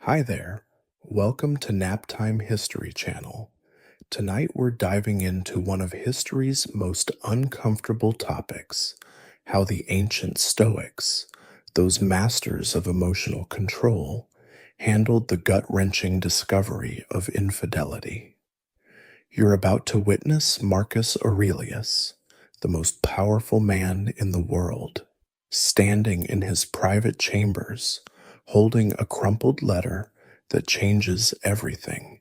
Hi there. Welcome to NapTime History channel. Tonight we're diving into one of history's most uncomfortable topics, how the ancient Stoics, those masters of emotional control, handled the gut-wrenching discovery of infidelity. You're about to witness Marcus Aurelius, the most powerful man in the world, standing in his private chambers, holding a crumpled letter that changes everything.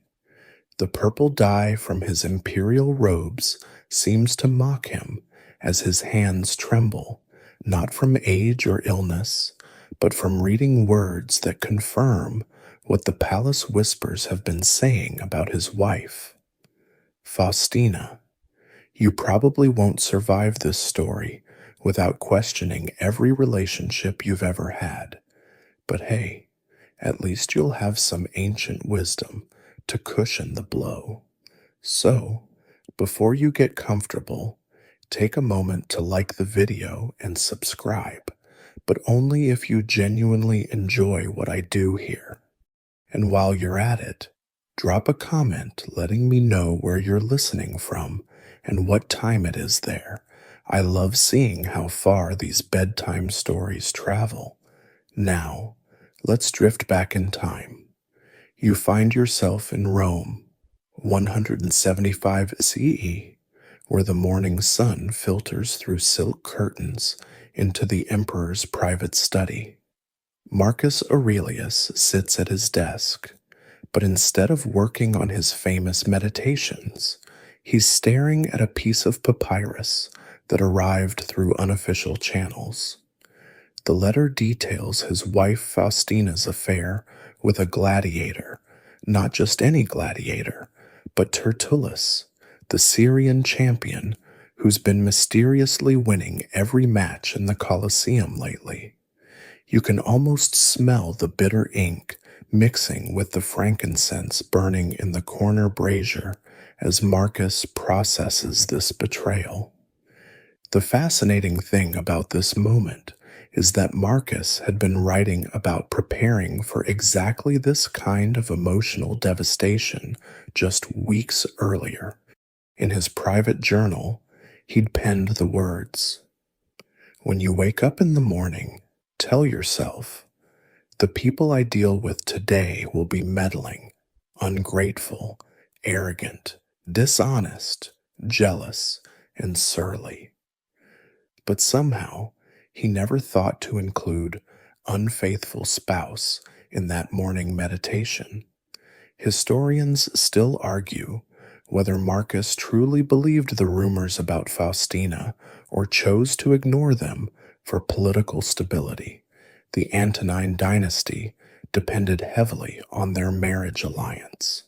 The purple dye from his imperial robes seems to mock him as his hands tremble, not from age or illness, but from reading words that confirm what the palace whispers have been saying about his wife. Faustina. You probably won't survive this story without questioning every relationship you've ever had. But hey, at least you'll have some ancient wisdom to cushion the blow. So, before you get comfortable, take a moment to like the video and subscribe, but only if you genuinely enjoy what I do here. And while you're at it, drop a comment letting me know where you're listening from and what time it is there. I love seeing how far these bedtime stories travel. Now, let's drift back in time. You find yourself in Rome, 175 CE, where the morning sun filters through silk curtains into the emperor's private study. Marcus Aurelius sits at his desk, but instead of working on his famous meditations, he's staring at a piece of papyrus that arrived through unofficial channels. The letter details his wife Faustina's affair with a gladiator, not just any gladiator, but Tertullus, the Syrian champion who's been mysteriously winning every match in the Colosseum lately. You can almost smell the bitter ink mixing with the frankincense burning in the corner brazier as Marcus processes this betrayal. The fascinating thing about this moment is that Marcus had been writing about preparing for exactly this kind of emotional devastation just weeks earlier. In his private journal, he'd penned the words, "When you wake up in the morning, tell yourself, the people I deal with today will be meddling, ungrateful, arrogant, dishonest, jealous, and surly." But somehow, he never thought to include unfaithful spouse in that morning meditation. Historians still argue whether Marcus truly believed the rumors about Faustina or chose to ignore them for political stability. The Antonine dynasty depended heavily on their marriage alliance.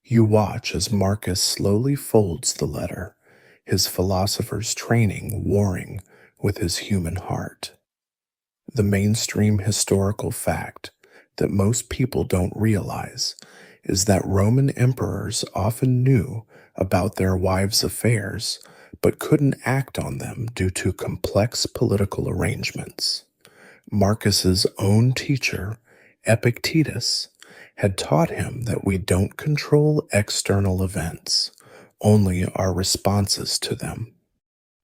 You watch as Marcus slowly folds the letter, his philosopher's training warring with his human heart. The mainstream historical fact that most people don't realize is that Roman emperors often knew about their wives' affairs but couldn't act on them due to complex political arrangements. Marcus's own teacher, Epictetus, had taught him that we don't control external events, only our responses to them.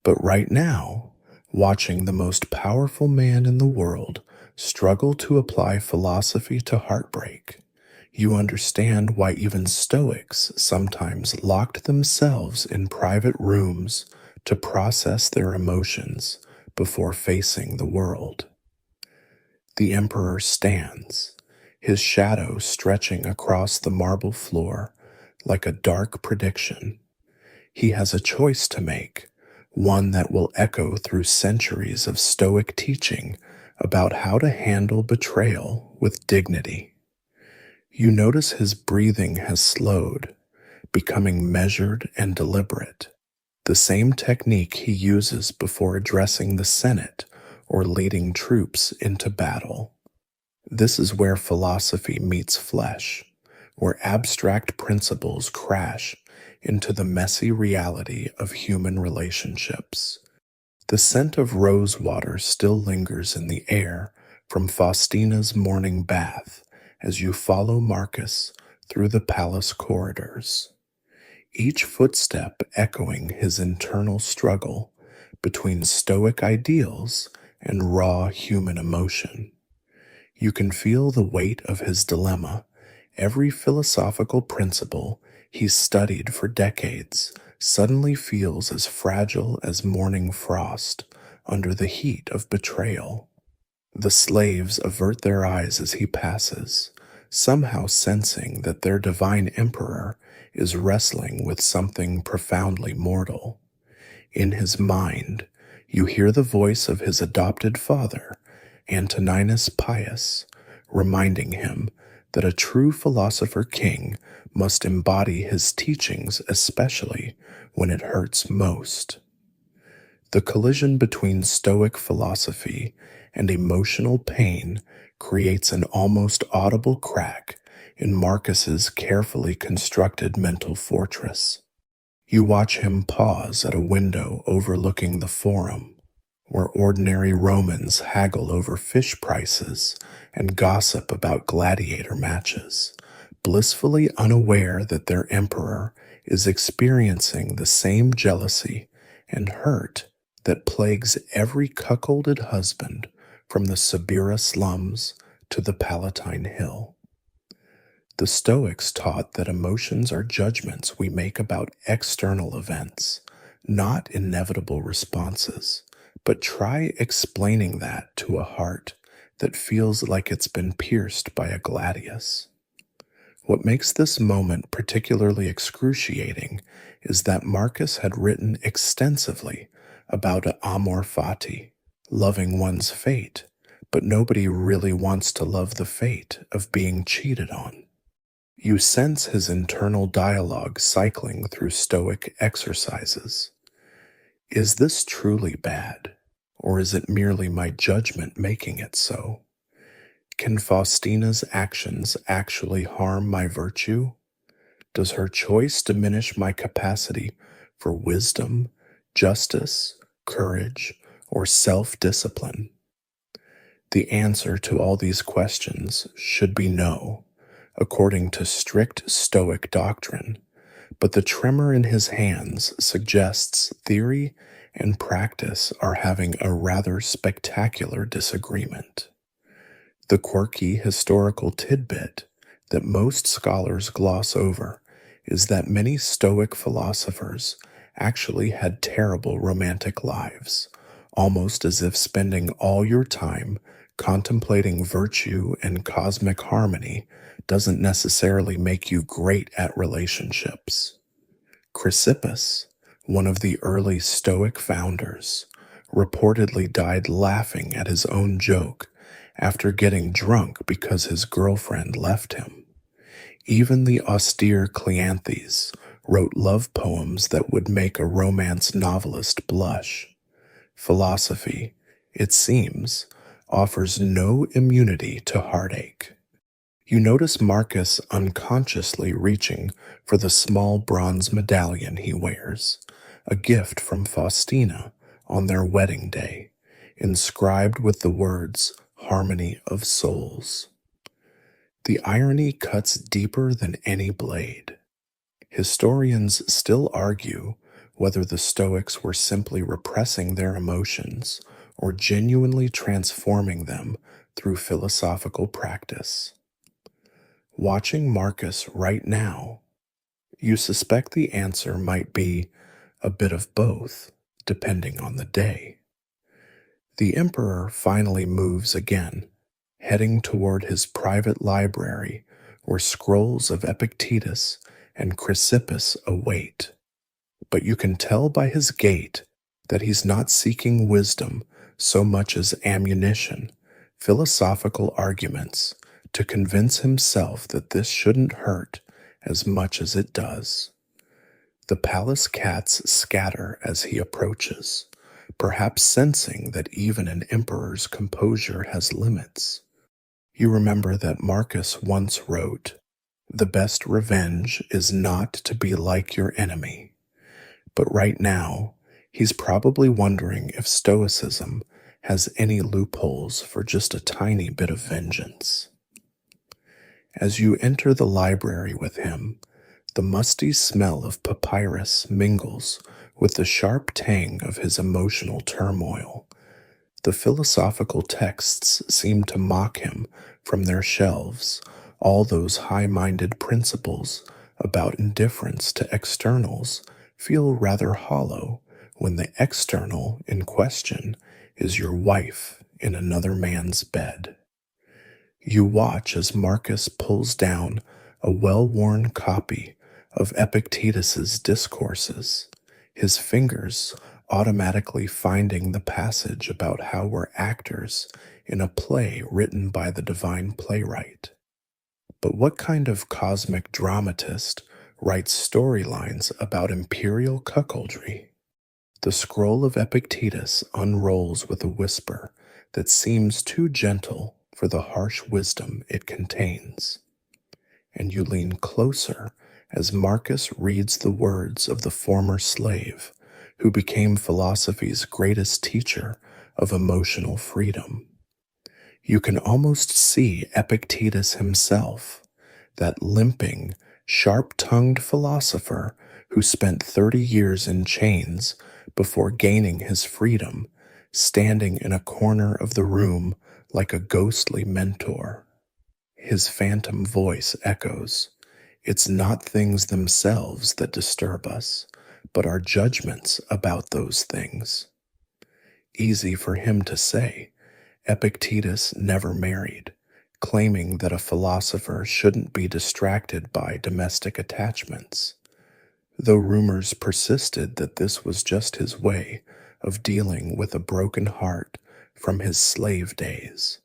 But right now, watching the most powerful man in the world struggle to apply philosophy to heartbreak, you understand why even Stoics sometimes locked themselves in private rooms to process their emotions before facing the world. The emperor stands, his shadow stretching across the marble floor like a dark prediction. He has a choice to make, one that will echo through centuries of Stoic teaching about how to handle betrayal with dignity. You notice his breathing has slowed, becoming measured and deliberate, the same technique he uses before addressing the Senate or leading troops into battle. This is where philosophy meets flesh, where abstract principles crash into the messy reality of human relationships. The scent of rose water still lingers in the air from Faustina's morning bath as you follow Marcus through the palace corridors, each footstep echoing his internal struggle between Stoic ideals and raw human emotion. You can feel the weight of his dilemma. Every philosophical principle he's studied for decades suddenly feels as fragile as morning frost under the heat of betrayal. The slaves avert their eyes as he passes, somehow sensing that their divine emperor is wrestling with something profoundly mortal. In his mind, you hear the voice of his adopted father, Antoninus Pius, reminding him that a true philosopher king must embody his teachings, especially when it hurts most. The collision between Stoic philosophy and emotional pain creates an almost audible crack in Marcus's carefully constructed mental fortress. You watch him pause at a window overlooking the Forum, where ordinary Romans haggle over fish prices and gossip about gladiator matches, blissfully unaware that their emperor is experiencing the same jealousy and hurt that plagues every cuckolded husband from the Subira slums to the Palatine Hill. The Stoics taught that emotions are judgments we make about external events, not inevitable responses. But try explaining that to a heart that feels like it's been pierced by a gladius. What makes this moment particularly excruciating is that Marcus had written extensively about amor fati, loving one's fate, but nobody really wants to love the fate of being cheated on. You sense his internal dialogue cycling through Stoic exercises. Is this truly bad, or is it merely my judgment making it so? Can Faustina's actions actually harm my virtue? Does her choice diminish my capacity for wisdom, justice, courage, or self-discipline? The answer to all these questions should be no, according to strict Stoic doctrine, but the tremor in his hands suggests theory and practice are having a rather spectacular disagreement. The quirky historical tidbit that most scholars gloss over is that many Stoic philosophers actually had terrible romantic lives, almost as if spending all your time contemplating virtue and cosmic harmony doesn't necessarily make you great at relationships. Chrysippus, one of the early Stoic founders, reportedly died laughing at his own joke after getting drunk because his girlfriend left him. Even the austere Cleanthes wrote love poems that would make a romance novelist blush. Philosophy, it seems, offers no immunity to heartache. You notice Marcus unconsciously reaching for the small bronze medallion he wears, a gift from Faustina on their wedding day, inscribed with the words, "Harmony of Souls." The irony cuts deeper than any blade. Historians still argue whether the Stoics were simply repressing their emotions or genuinely transforming them through philosophical practice. Watching Marcus right now, you suspect the answer might be a bit of both, depending on the day. The emperor finally moves again, heading toward his private library where scrolls of Epictetus and Chrysippus await. But you can tell by his gait that he's not seeking wisdom so much as ammunition, philosophical arguments, to convince himself that this shouldn't hurt as much as it does. The palace cats scatter as he approaches, perhaps sensing that even an emperor's composure has limits. You remember that Marcus once wrote, "The best revenge is not to be like your enemy." But right now, he's probably wondering if Stoicism has any loopholes for just a tiny bit of vengeance. As you enter the library with him, the musty smell of papyrus mingles with the sharp tang of his emotional turmoil. The philosophical texts seem to mock him from their shelves, all those high minded principles about indifference to externals feel rather hollow when the external in question is your wife in another man's bed. You watch as Marcus pulls down a well worn copy of Epictetus's Discourses, his fingers automatically finding the passage about how we're actors in a play written by the divine playwright. But what kind of cosmic dramatist writes storylines about imperial cuckoldry? The scroll of Epictetus unrolls with a whisper that seems too gentle for the harsh wisdom it contains. And you lean closer as Marcus reads the words of the former slave who became philosophy's greatest teacher of emotional freedom. You can almost see Epictetus himself, that limping, sharp-tongued philosopher who spent 30 years in chains before gaining his freedom, standing in a corner of the room like a ghostly mentor. His phantom voice echoes, "It's not things themselves that disturb us, but our judgments about those things." Easy for him to say. Epictetus never married, claiming that a philosopher shouldn't be distracted by domestic attachments, though rumors persisted that this was just his way of dealing with a broken heart from his slave days.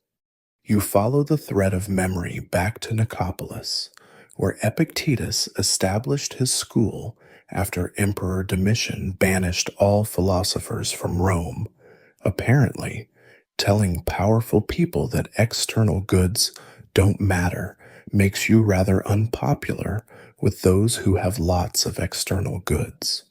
You follow the thread of memory back to Nicopolis, where Epictetus established his school after Emperor Domitian banished all philosophers from Rome, apparently telling powerful people that external goods don't matter makes you rather unpopular with those who have lots of external goods.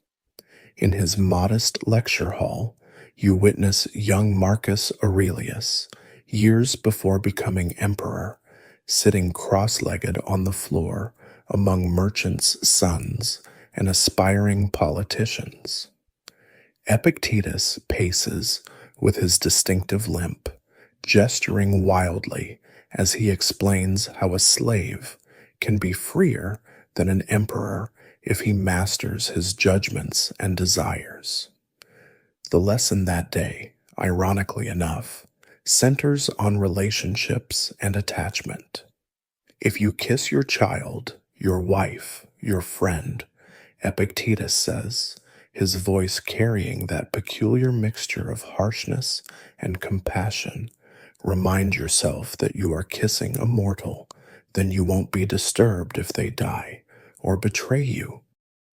In his modest lecture hall, you witness young Marcus Aurelius, years before becoming emperor, sitting cross-legged on the floor among merchants' sons and aspiring politicians. Epictetus paces with his distinctive limp, gesturing wildly as he explains how a slave can be freer than an emperor if he masters his judgments and desires. The lesson that day, ironically enough, centers on relationships and attachment. If you kiss your child, your wife, your friend, Epictetus says, his voice carrying that peculiar mixture of harshness and compassion, remind yourself that you are kissing a mortal, then you won't be disturbed if they die or betray you.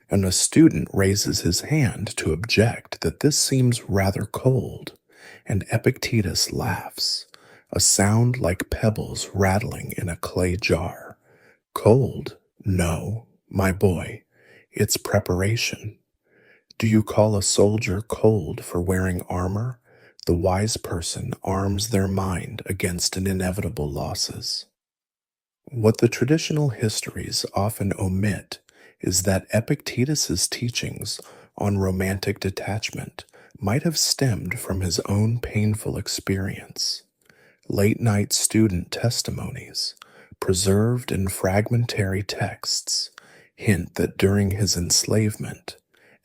And a student raises his hand to object that this seems rather cold, and Epictetus laughs, a sound like pebbles rattling in a clay jar. Cold? No, my boy, it's preparation. Do you call a soldier cold for wearing armor? The wise person arms their mind against an inevitable losses. What the traditional histories often omit is that Epictetus's teachings on romantic detachment might have stemmed from his own painful experience. Late-night student testimonies, preserved in fragmentary texts, hint that during his enslavement,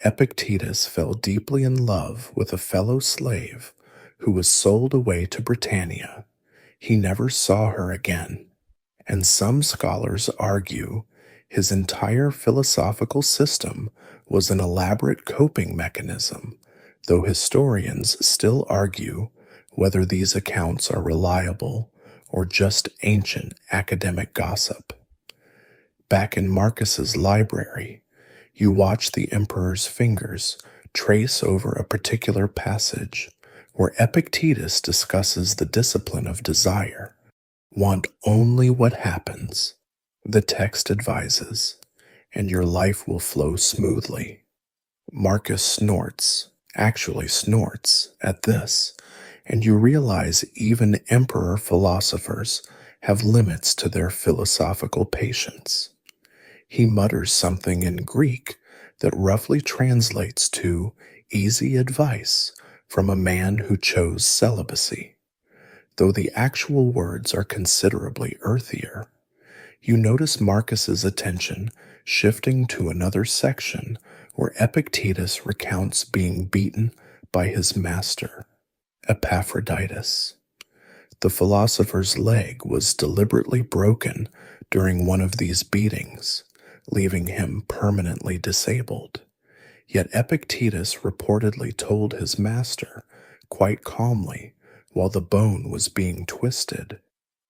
Epictetus fell deeply in love with a fellow slave who was sold away to Britannia. He never saw her again, and some scholars argue his entire philosophical system was an elaborate coping mechanism, though historians still argue whether these accounts are reliable or just ancient academic gossip. Back in Marcus's library, you watch the emperor's fingers trace over a particular passage where Epictetus discusses the discipline of desire. Want only what happens, the text advises, and your life will flow smoothly. Marcus snorts, actually snorts, at this, and you realize even emperor philosophers have limits to their philosophical patience. He mutters something in Greek that roughly translates to easy advice from a man who chose celibacy, though the actual words are considerably earthier. You notice Marcus's attention shifting to another section where Epictetus recounts being beaten by his master, Epaphroditus. The philosopher's leg was deliberately broken during one of these beatings, leaving him permanently disabled. Yet Epictetus reportedly told his master, quite calmly, while the bone was being twisted,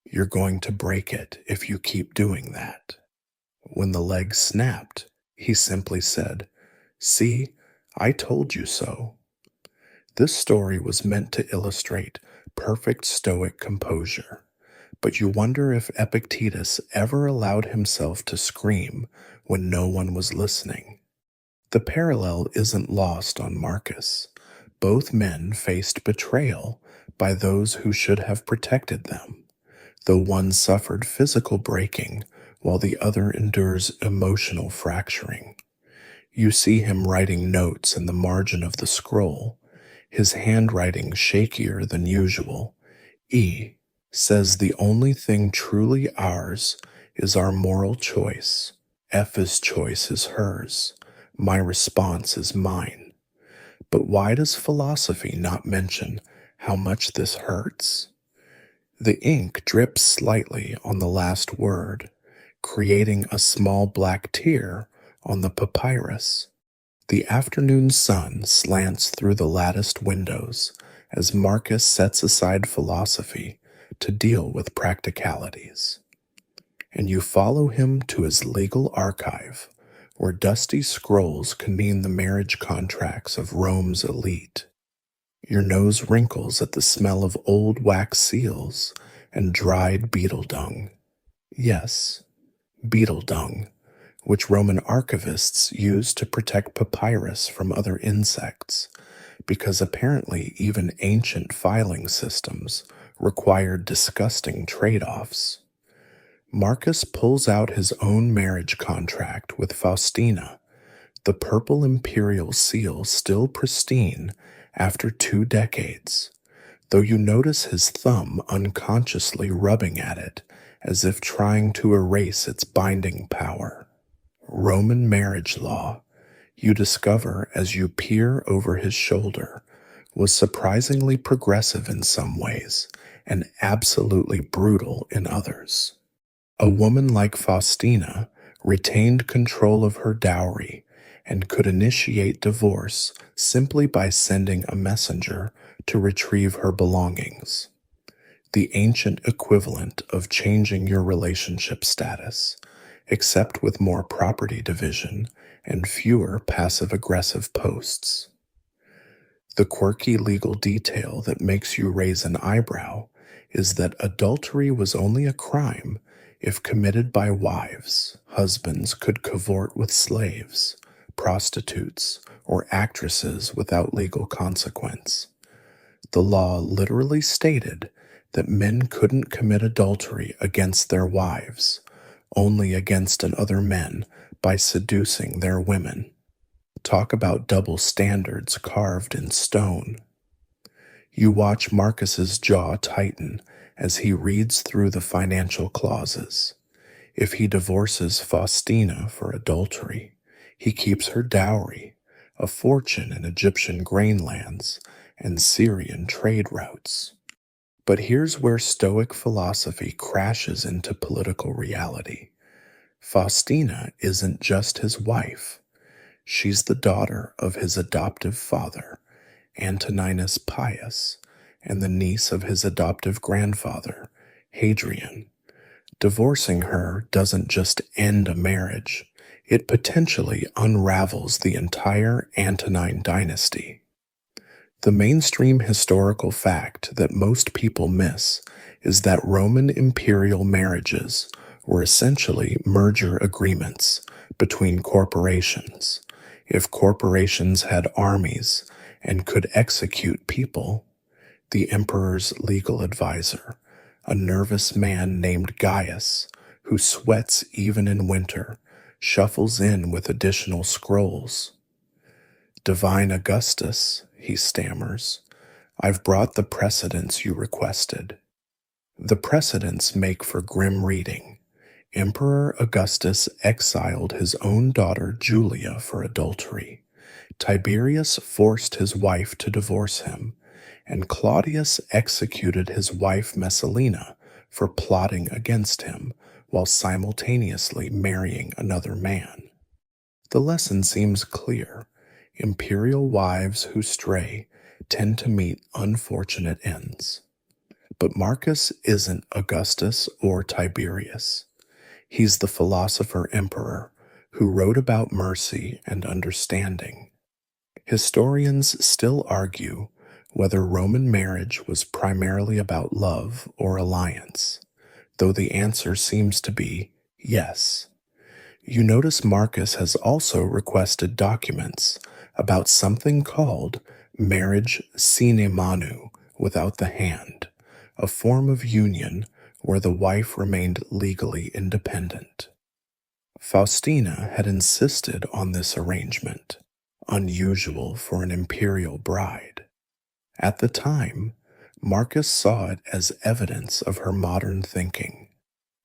"You're going to break it if you keep doing that." When the leg snapped, he simply said, "See, I told you so." This story was meant to illustrate perfect Stoic composure, but you wonder if Epictetus ever allowed himself to scream when no one was listening. The parallel isn't lost on Marcus. Both men faced betrayal by those who should have protected them, though one suffered physical breaking while the other endures emotional fracturing. You see him writing notes in the margin of the scroll, his handwriting shakier than usual. E says the only thing truly ours is our moral choice. F's choice is hers. My response is mine. But why does philosophy not mention how much this hurts? The ink drips slightly on the last word, creating a small black tear on the papyrus. The afternoon sun slants through the latticed windows as Marcus sets aside philosophy to deal with practicalities. And you follow him to his legal archive, where dusty scrolls convene the marriage contracts of Rome's elite. Your nose wrinkles at the smell of old wax seals and dried beetle dung. Yes, beetle dung, which Roman archivists used to protect papyrus from other insects, because apparently even ancient filing systems required disgusting trade-offs. Marcus pulls out his own marriage contract with Faustina, the purple imperial seal still pristine after 2 decades, though you notice his thumb unconsciously rubbing at it as if trying to erase its binding power. Roman marriage law, you discover as you peer over his shoulder, was surprisingly progressive in some ways and absolutely brutal in others. A woman like Faustina retained control of her dowry and could initiate divorce simply by sending a messenger to retrieve her belongings, the ancient equivalent of changing your relationship status, except with more property division and fewer passive-aggressive posts. The quirky legal detail that makes you raise an eyebrow is that adultery was only a crime if committed by wives. Husbands could cavort with slaves, prostitutes, or actresses without legal consequence. The law literally stated that men couldn't commit adultery against their wives, only against other men by seducing their women. Talk about double standards carved in stone. You watch Marcus's jaw tighten as he reads through the financial clauses. If he divorces Faustina for adultery, he keeps her dowry, a fortune in Egyptian grain lands and Syrian trade routes. But here's where Stoic philosophy crashes into political reality. Faustina isn't just his wife. She's the daughter of his adoptive father, Antoninus Pius, and the niece of his adoptive grandfather, Hadrian. Divorcing her doesn't just end a marriage, it potentially unravels the entire Antonine dynasty. The mainstream historical fact that most people miss is that Roman imperial marriages were essentially merger agreements between corporations. If corporations had armies and could execute people, the emperor's legal advisor, a nervous man named Gaius, who sweats even in winter, shuffles in with additional scrolls. Divine Augustus, he stammers, I've brought the precedents you requested. The precedents make for grim reading. Emperor Augustus exiled his own daughter Julia for adultery. Tiberius forced his wife to divorce him, and Claudius executed his wife Messalina for plotting against him while simultaneously marrying another man. The lesson seems clear. Imperial wives who stray tend to meet unfortunate ends. But Marcus isn't Augustus or Tiberius. He's the philosopher emperor who wrote about mercy and understanding. Historians still argue whether Roman marriage was primarily about love or alliance, though the answer seems to be yes. You notice Marcus has also requested documents about something called marriage sine manu, without the hand, a form of union where the wife remained legally independent. Faustina had insisted on this arrangement, unusual for an imperial bride. At the time, Marcus saw it as evidence of her modern thinking.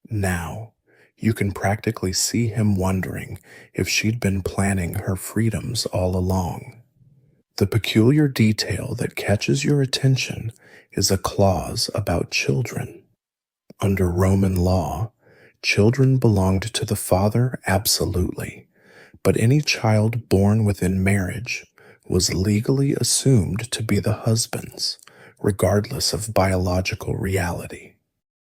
Now, you can practically see him wondering if she'd been planning her freedoms all along. The peculiar detail that catches your attention is a clause about children. Under Roman law, children belonged to the father absolutely, but any child born within marriage was legally assumed to be the husband's, regardless of biological reality.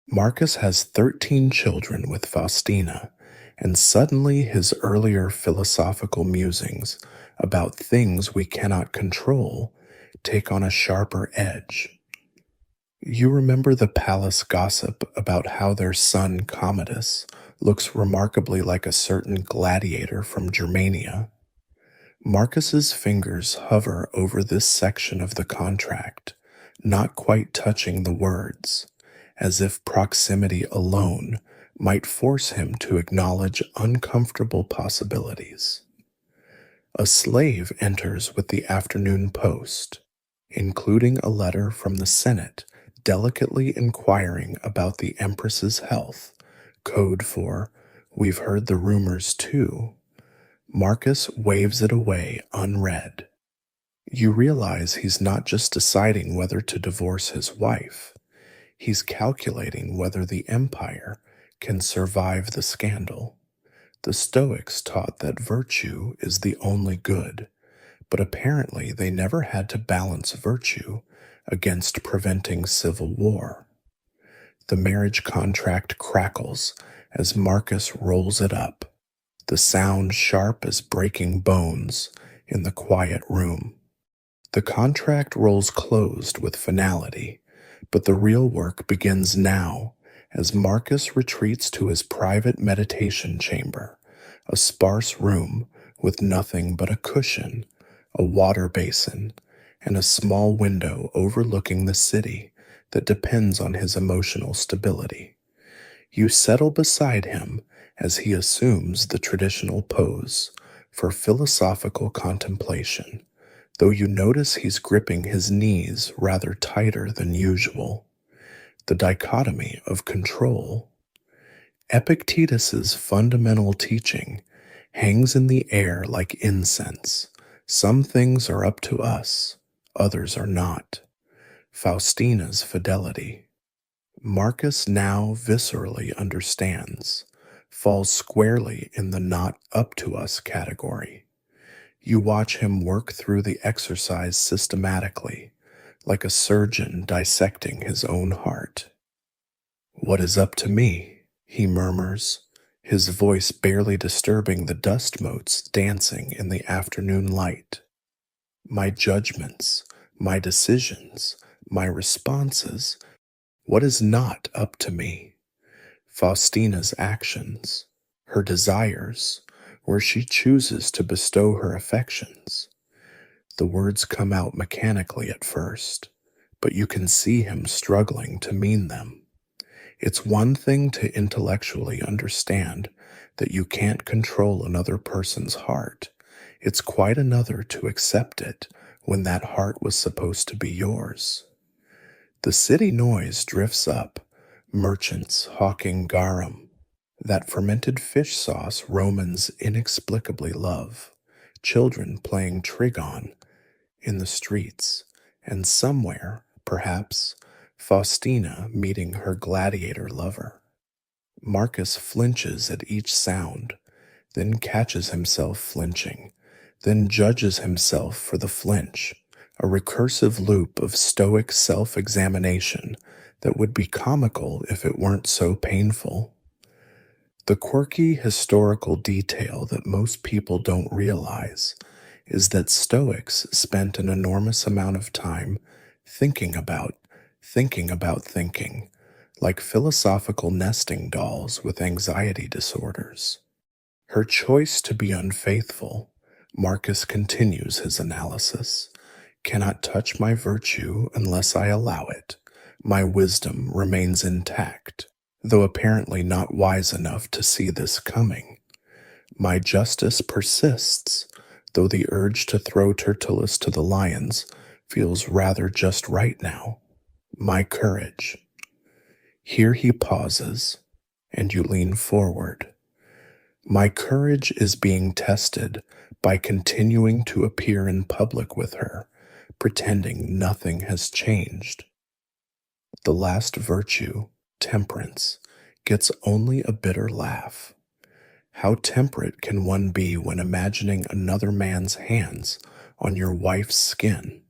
Marcus has 13 children with Faustina, and suddenly his earlier philosophical musings about things we cannot control take on a sharper edge. You remember the palace gossip about how their son Commodus looks remarkably like a certain gladiator from Germania? Marcus's fingers hover over this section of the contract, not quite touching the words, as if proximity alone might force him to acknowledge uncomfortable possibilities. A slave enters with the afternoon post, including a letter from the Senate delicately inquiring about the Empress's health, code for, "We've heard the rumors too." Marcus waves it away unread. You realize he's not just deciding whether to divorce his wife. He's calculating whether the empire can survive the scandal. The Stoics taught that virtue is the only good, but apparently they never had to balance virtue against preventing civil war. The marriage contract crackles as Marcus rolls it up, the sound sharp as breaking bones in the quiet room. The contract rolls closed with finality, but the real work begins now as Marcus retreats to his private meditation chamber, a sparse room with nothing but a cushion, a water basin, and a small window overlooking the city that depends on his emotional stability. You settle beside him as he assumes the traditional pose for philosophical contemplation, though you notice he's gripping his knees rather tighter than usual. The dichotomy of control. Epictetus's fundamental teaching hangs in the air like incense. Some things are up to us, others are not. Faustina's fidelity. Marcus now viscerally understands, falls squarely in the not up to us category. You watch him work through the exercise systematically, like a surgeon dissecting his own heart. "What is up to me?" he murmurs, his voice barely disturbing the dust motes dancing in the afternoon light. "My judgments, my decisions, my responses. What is not up to me?" Faustina's actions, her desires, where she chooses to bestow her affections. The words come out mechanically at first, but you can see him struggling to mean them. It's one thing to intellectually understand that you can't control another person's heart. It's quite another to accept it when that heart was supposed to be yours. The city noise drifts up, merchants hawking garum, that fermented fish sauce Romans inexplicably love, children playing trigon in the streets, and somewhere, perhaps, Faustina meeting her gladiator lover. Marcus flinches at each sound, then catches himself flinching, then judges himself for the flinch, a recursive loop of stoic self examination that would be comical if it weren't so painful. The quirky historical detail that most people don't realize is that Stoics spent an enormous amount of time thinking about thinking, like philosophical nesting dolls with anxiety disorders. Her choice to be unfaithful, Marcus continues his analysis, cannot touch my virtue unless I allow it. My wisdom remains intact, though apparently not wise enough to see this coming. My justice persists, though the urge to throw Tertullus to the lions feels rather just right now. My courage. Here he pauses, and you lean forward. My courage is being tested by continuing to appear in public with her, pretending nothing has changed. The last virtue, temperance, gets only a bitter laugh. How temperate can one be when imagining another man's hands on your wife's skin?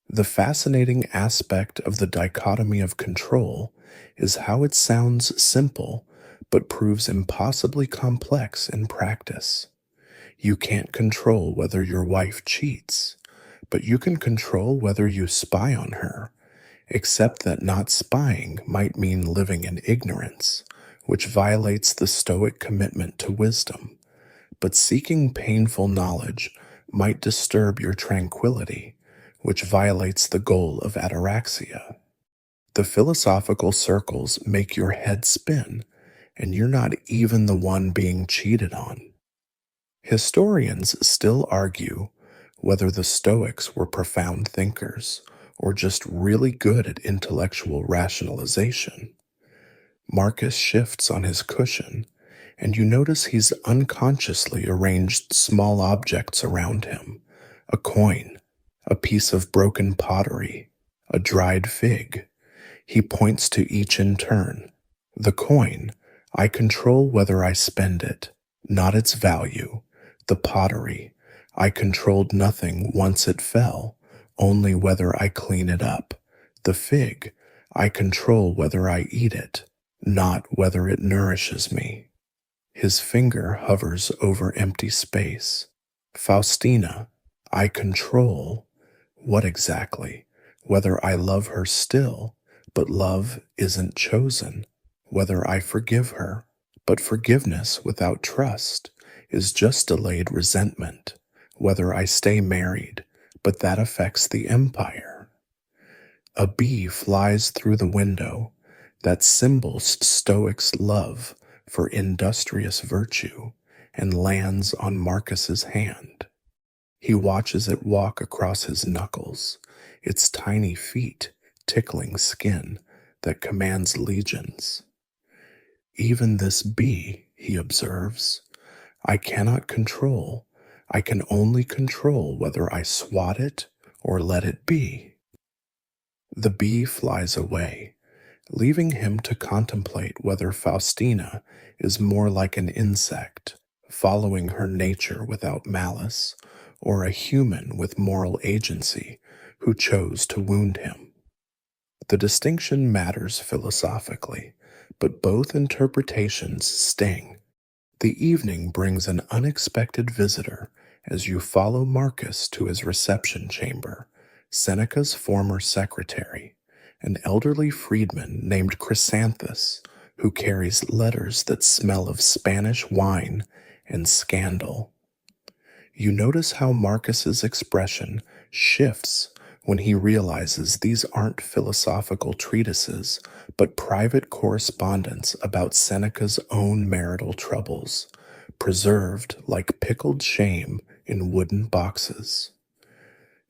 The fascinating aspect of the dichotomy of control is how it sounds simple, but proves impossibly complex in practice. You can't control whether your wife cheats, but you can control whether you spy on her, except that not spying might mean living in ignorance, which violates the Stoic commitment to wisdom. But seeking painful knowledge might disturb your tranquility, which violates the goal of ataraxia. The philosophical circles make your head spin, and you're not even the one being cheated on. Historians still argue whether the Stoics were profound thinkers or just really good at intellectual rationalization. Marcus shifts on his cushion, and you notice he's unconsciously arranged small objects around him: a coin, a piece of broken pottery, a dried fig. He points to each in turn. The coin, I control whether I spend it, not its value. The pottery, I controlled nothing once it fell, only whether I clean it up. The fig, I control whether I eat it, not whether it nourishes me. His finger hovers over empty space. Faustina, I control. What exactly? Whether I love her still, but love isn't chosen. Whether I forgive her, but forgiveness without trust is just delayed resentment. Whether I stay married, but that affects the empire. A bee flies through the window, that symbols Stoics' love for industrious virtue, and lands on Marcus's hand. He watches it walk across his knuckles, its tiny feet tickling skin that commands legions. Even this bee, he observes, I cannot control. I can only control whether I swat it or let it be. The bee flies away, leaving him to contemplate whether Faustina is more like an insect, following her nature without malice, or a human with moral agency who chose to wound him. The distinction matters philosophically, but both interpretations sting. The evening brings an unexpected visitor as you follow Marcus to his reception chamber, Seneca's former secretary, an elderly freedman named Chrysanthus, who carries letters that smell of Spanish wine and scandal. You notice how Marcus's expression shifts when he realizes these aren't philosophical treatises, but private correspondence about Seneca's own marital troubles, preserved like pickled shame in wooden boxes.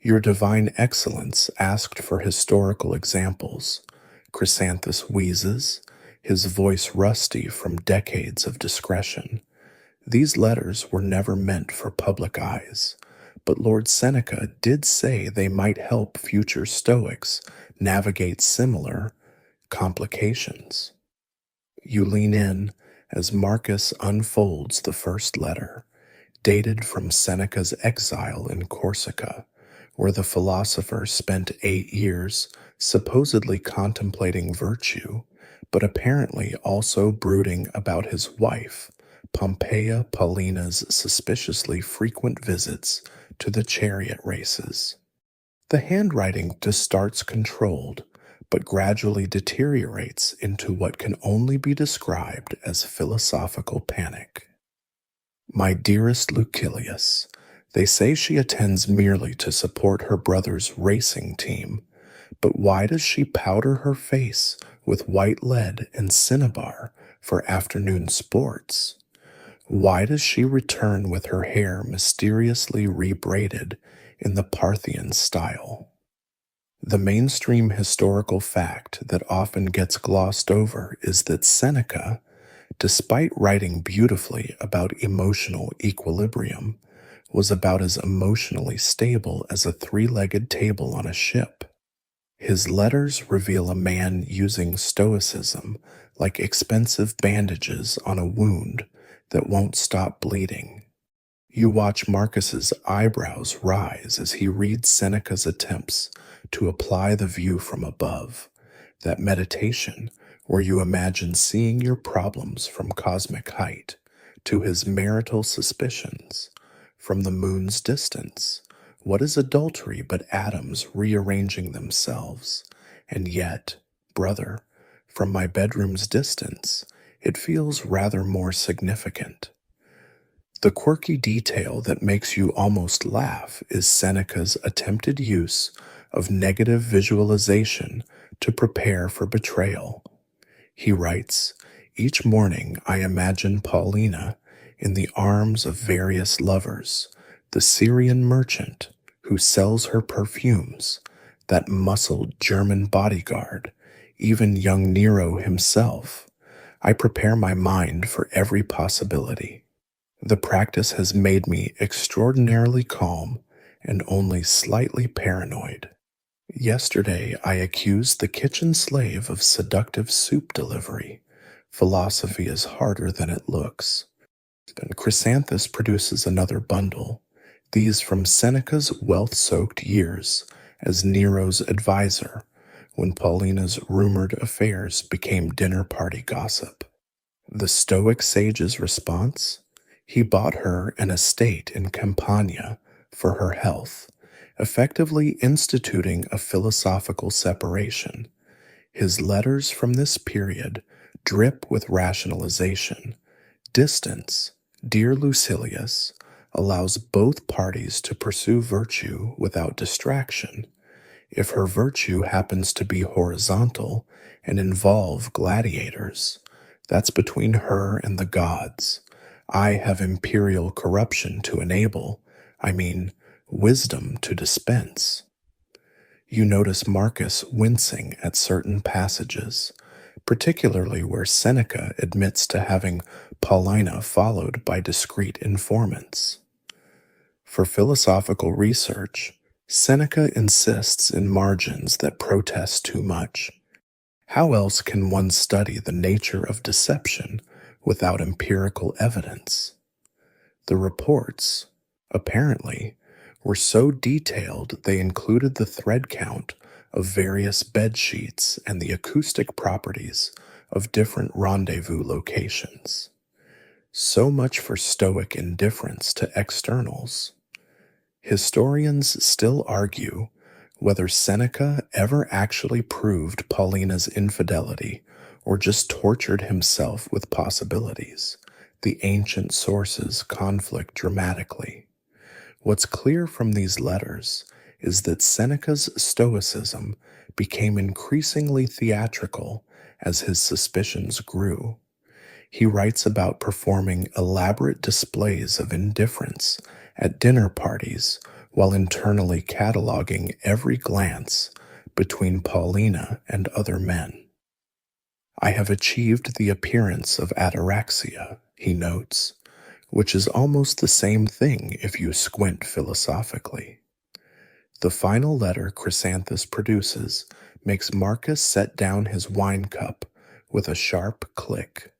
Your divine excellence asked for historical examples. Chrysanthus wheezes, his voice rusty from decades of discretion. These letters were never meant for public eyes, but Lord Seneca did say they might help future Stoics navigate similar complications. You lean in as Marcus unfolds the first letter, dated from Seneca's exile in Corsica, where the philosopher spent 8 years supposedly contemplating virtue, but apparently also brooding about his wife, Pompeia Paulina's suspiciously frequent visits to the chariot races. The handwriting starts controlled, but gradually deteriorates into what can only be described as philosophical panic. My dearest Lucilius, they say she attends merely to support her brother's racing team, but why does she powder her face with white lead and cinnabar for afternoon sports? Why does she return with her hair mysteriously rebraided in the Parthian style? The mainstream historical fact that often gets glossed over is that Seneca, despite writing beautifully about emotional equilibrium, was about as emotionally stable as a three-legged table on a ship. His letters reveal a man using stoicism like expensive bandages on a wound that won't stop bleeding. You watch Marcus's eyebrows rise as he reads Seneca's attempts to apply the view from above, that meditation where you imagine seeing your problems from cosmic height, to his marital suspicions from the moon's distance. What is adultery but atoms rearranging themselves? And yet, brother, from my bedroom's distance, it feels rather more significant. The quirky detail that makes you almost laugh is Seneca's attempted use of negative visualization to prepare for betrayal. He writes, "Each morning I imagine Paulina in the arms of various lovers, the Syrian merchant who sells her perfumes, that muscled German bodyguard, even young Nero himself. I prepare my mind for every possibility. The practice has made me extraordinarily calm and only slightly paranoid. Yesterday, I accused the kitchen slave of seductive soup delivery. Philosophy is harder than it looks." And Chrysanthus produces another bundle, these from Seneca's wealth-soaked years as Nero's advisor, when Paulina's rumored affairs became dinner party gossip. The Stoic sage's response? He bought her an estate in Campania for her health, effectively instituting a philosophical separation. His letters from this period drip with rationalization. Distance, dear Lucilius, allows both parties to pursue virtue without distraction. If her virtue happens to be horizontal and involve gladiators, that's between her and the gods. I have imperial corruption to enable, wisdom to dispense. You notice Marcus wincing at certain passages, particularly where Seneca admits to having Paulina followed by discreet informants. For philosophical research, Seneca insists in margins that protest too much. How else can one study the nature of deception without empirical evidence? The reports, apparently, were so detailed they included the thread count of various bed sheets and the acoustic properties of different rendezvous locations. So much for Stoic indifference to externals. Historians still argue whether Seneca ever actually proved Paulina's infidelity or just tortured himself with possibilities. The ancient sources conflict dramatically. What's clear from these letters is that Seneca's Stoicism became increasingly theatrical as his suspicions grew. He writes about performing elaborate displays of indifference at dinner parties while internally cataloging every glance between Paulina and other men. I have achieved the appearance of ataraxia, he notes, which is almost the same thing if you squint philosophically. The final letter Chrysanthus produces makes Marcus set down his wine cup with a sharp click.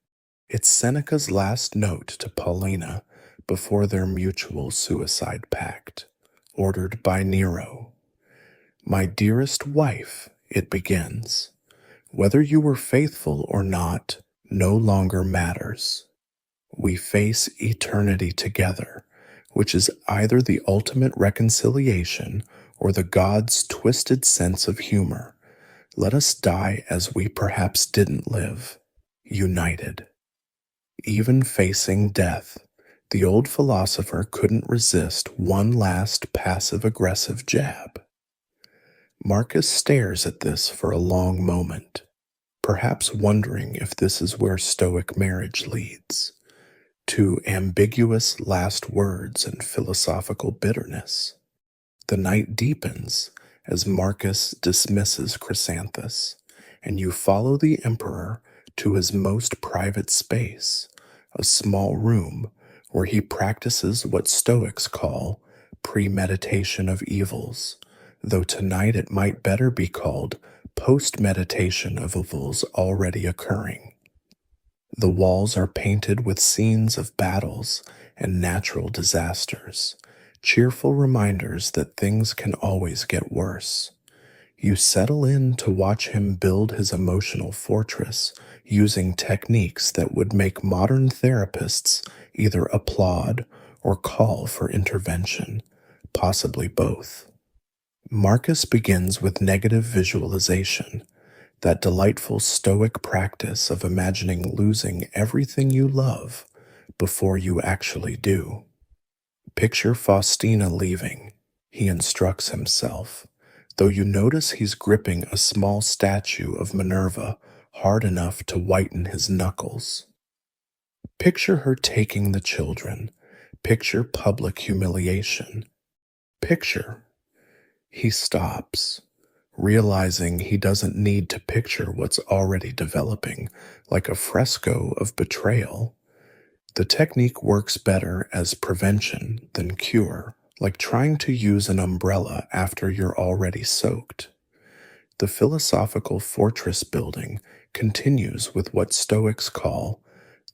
It's Seneca's last note to Paulina before their mutual suicide pact, ordered by Nero. My dearest wife, it begins. Whether you were faithful or not no longer matters. We face eternity together, which is either the ultimate reconciliation or the gods' twisted sense of humor. Let us die as we perhaps didn't live, united. Even facing death, the old philosopher couldn't resist one last passive-aggressive jab. Marcus stares at this for a long moment, perhaps wondering if this is where Stoic marriage leads, to ambiguous last words and philosophical bitterness. The night deepens as Marcus dismisses Chrysanthus, and you follow the emperor to his most private space, a small room where he practices what Stoics call premeditation of evils, though tonight it might better be called post-meditation of evils already occurring. The walls are painted with scenes of battles and natural disasters, cheerful reminders that things can always get worse. You settle in to watch him build his emotional fortress using techniques that would make modern therapists either applaud or call for intervention, possibly both. Marcus begins with negative visualization, that delightful Stoic practice of imagining losing everything you love before you actually do. Picture Faustina leaving, he instructs himself, though you notice he's gripping a small statue of Minerva hard enough to whiten his knuckles. Picture her taking the children. Picture public humiliation. Picture. He stops, realizing he doesn't need to picture what's already developing, like a fresco of betrayal. The technique works better as prevention than cure, like trying to use an umbrella after you're already soaked. The philosophical fortress building continues with what Stoics call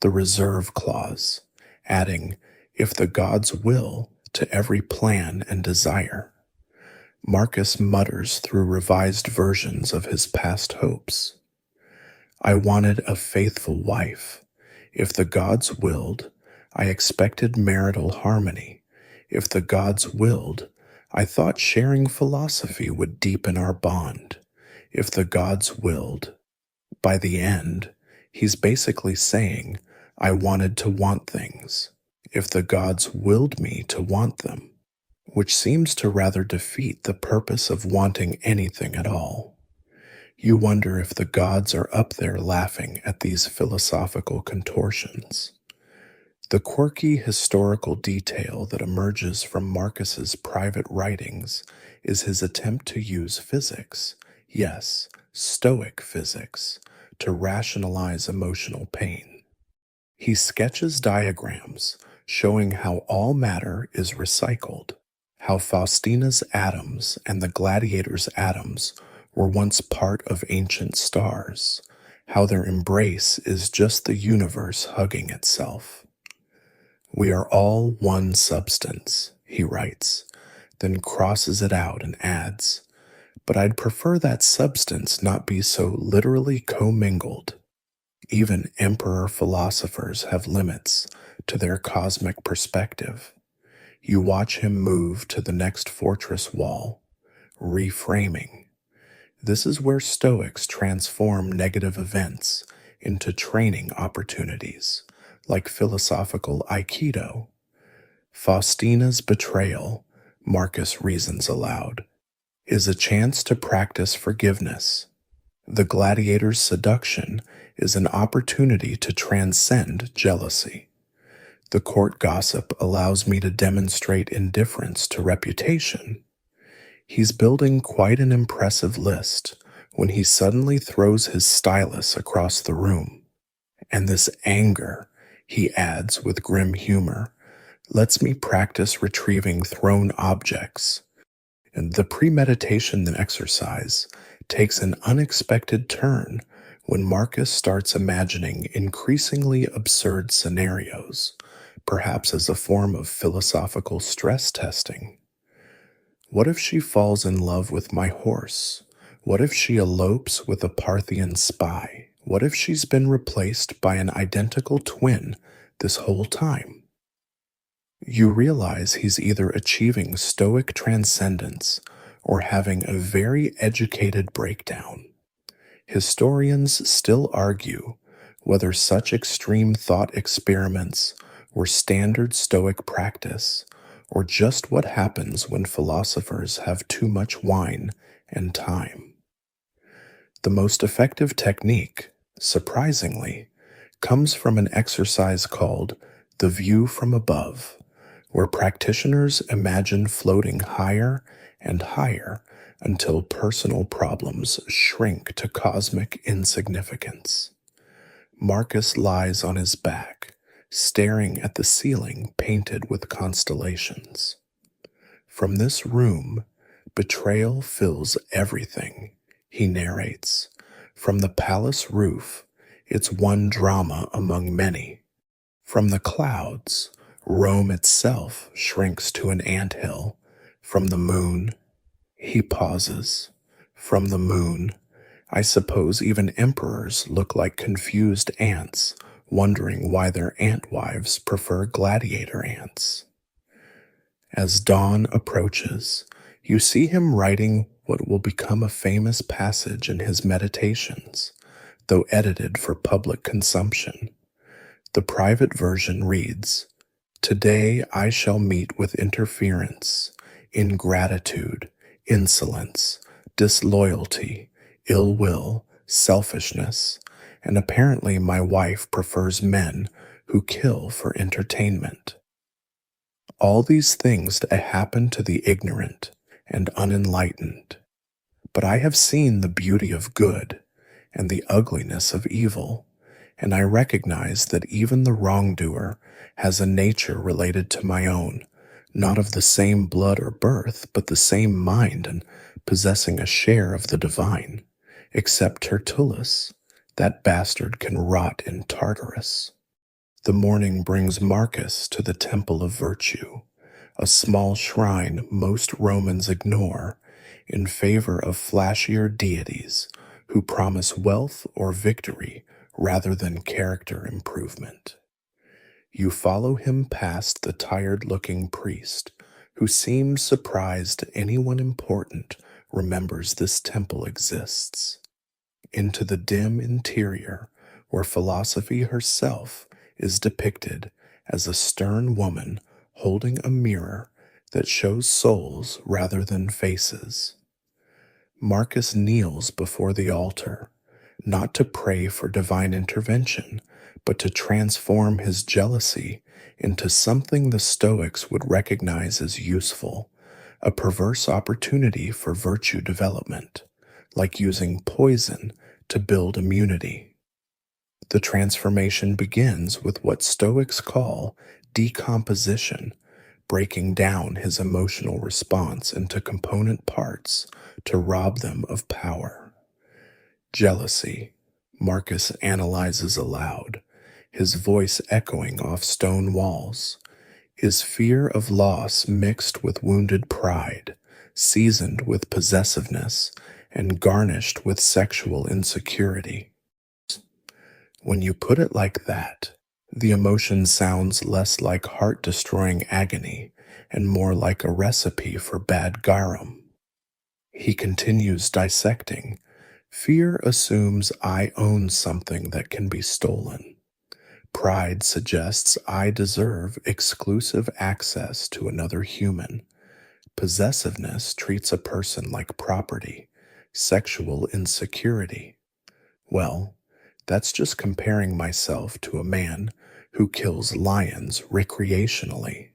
the reserve clause, adding, if the gods will, to every plan and desire. Marcus mutters through revised versions of his past hopes. I wanted a faithful wife. If the gods willed, I expected marital harmony. If the gods willed, I thought sharing philosophy would deepen our bond. If the gods willed. By the end, he's basically saying, I wanted to want things. If the gods willed me to want them, which seems to rather defeat the purpose of wanting anything at all. You wonder if the gods are up there laughing at these philosophical contortions. The quirky historical detail that emerges from Marcus's private writings is his attempt to use physics, yes, Stoic physics, to rationalize emotional pain. He sketches diagrams showing how all matter is recycled, how Faustina's atoms and the gladiator's atoms were once part of ancient stars, how their embrace is just the universe hugging itself. We are all one substance, he writes, then crosses it out and adds, but I'd prefer that substance not be so literally commingled. Even emperor philosophers have limits to their cosmic perspective. You watch him move to the next fortress wall, reframing. This is where Stoics transform negative events into training opportunities, like philosophical Aikido. Faustina's betrayal, Marcus reasons aloud, is a chance to practice forgiveness. The gladiator's seduction is an opportunity to transcend jealousy. The court gossip allows me to demonstrate indifference to reputation. He's building quite an impressive list when he suddenly throws his stylus across the room. And this anger, he adds with grim humor, lets me practice retrieving thrown objects. And the premeditation exercise takes an unexpected turn when Marcus starts imagining increasingly absurd scenarios, perhaps as a form of philosophical stress testing. What if she falls in love with my horse? What if she elopes with a Parthian spy? What if she's been replaced by an identical twin this whole time? You realize he's either achieving Stoic transcendence or having a very educated breakdown. Historians still argue whether such extreme thought experiments were standard Stoic practice or just what happens when philosophers have too much wine and time. The most effective technique, surprisingly, comes from an exercise called the view from above, where practitioners imagine floating higher and higher until personal problems shrink to cosmic insignificance. Marcus lies on his back, staring at the ceiling painted with constellations. From this room, betrayal fills everything, he narrates. From the palace roof, it's one drama among many. From the clouds, Rome itself shrinks to an anthill. From the moon, he pauses. From the moon, I suppose even emperors look like confused ants, wondering why their antwives prefer gladiator ants. As dawn approaches, you see him writing what will become a famous passage in his meditations, though edited for public consumption. The private version reads, "Today I shall meet with interference, ingratitude, insolence, disloyalty, ill will, selfishness, and apparently my wife prefers men who kill for entertainment. All these things happen to the ignorant and unenlightened, but I have seen the beauty of good and the ugliness of evil, and I recognize that even the wrongdoer has a nature related to my own, not of the same blood or birth, but the same mind and possessing a share of the divine, except Tertullus, that bastard can rot in Tartarus." The morning brings Marcus to the temple of virtue, a small shrine most Romans ignore in favor of flashier deities who promise wealth or victory rather than character improvement. You follow him past the tired-looking priest, who seems surprised anyone important remembers this temple exists, into the dim interior where philosophy herself is depicted as a stern woman holding a mirror that shows souls rather than faces. Marcus kneels before the altar, not to pray for divine intervention, but to transform his jealousy into something the Stoics would recognize as useful, a perverse opportunity for virtue development, like using poison to build immunity. The transformation begins with what Stoics call decomposition, breaking down his emotional response into component parts to rob them of power. Jealousy, Marcus analyzes aloud, his voice echoing off stone walls, is fear of loss mixed with wounded pride, seasoned with possessiveness, and garnished with sexual insecurity. When you put it like that, the emotion sounds less like heart-destroying agony and more like a recipe for bad garum. He continues dissecting. Fear assumes I own something that can be stolen. Pride suggests I deserve exclusive access to another human. Possessiveness treats a person like property, sexual insecurity. Well, that's just comparing myself to a man who kills lions recreationally.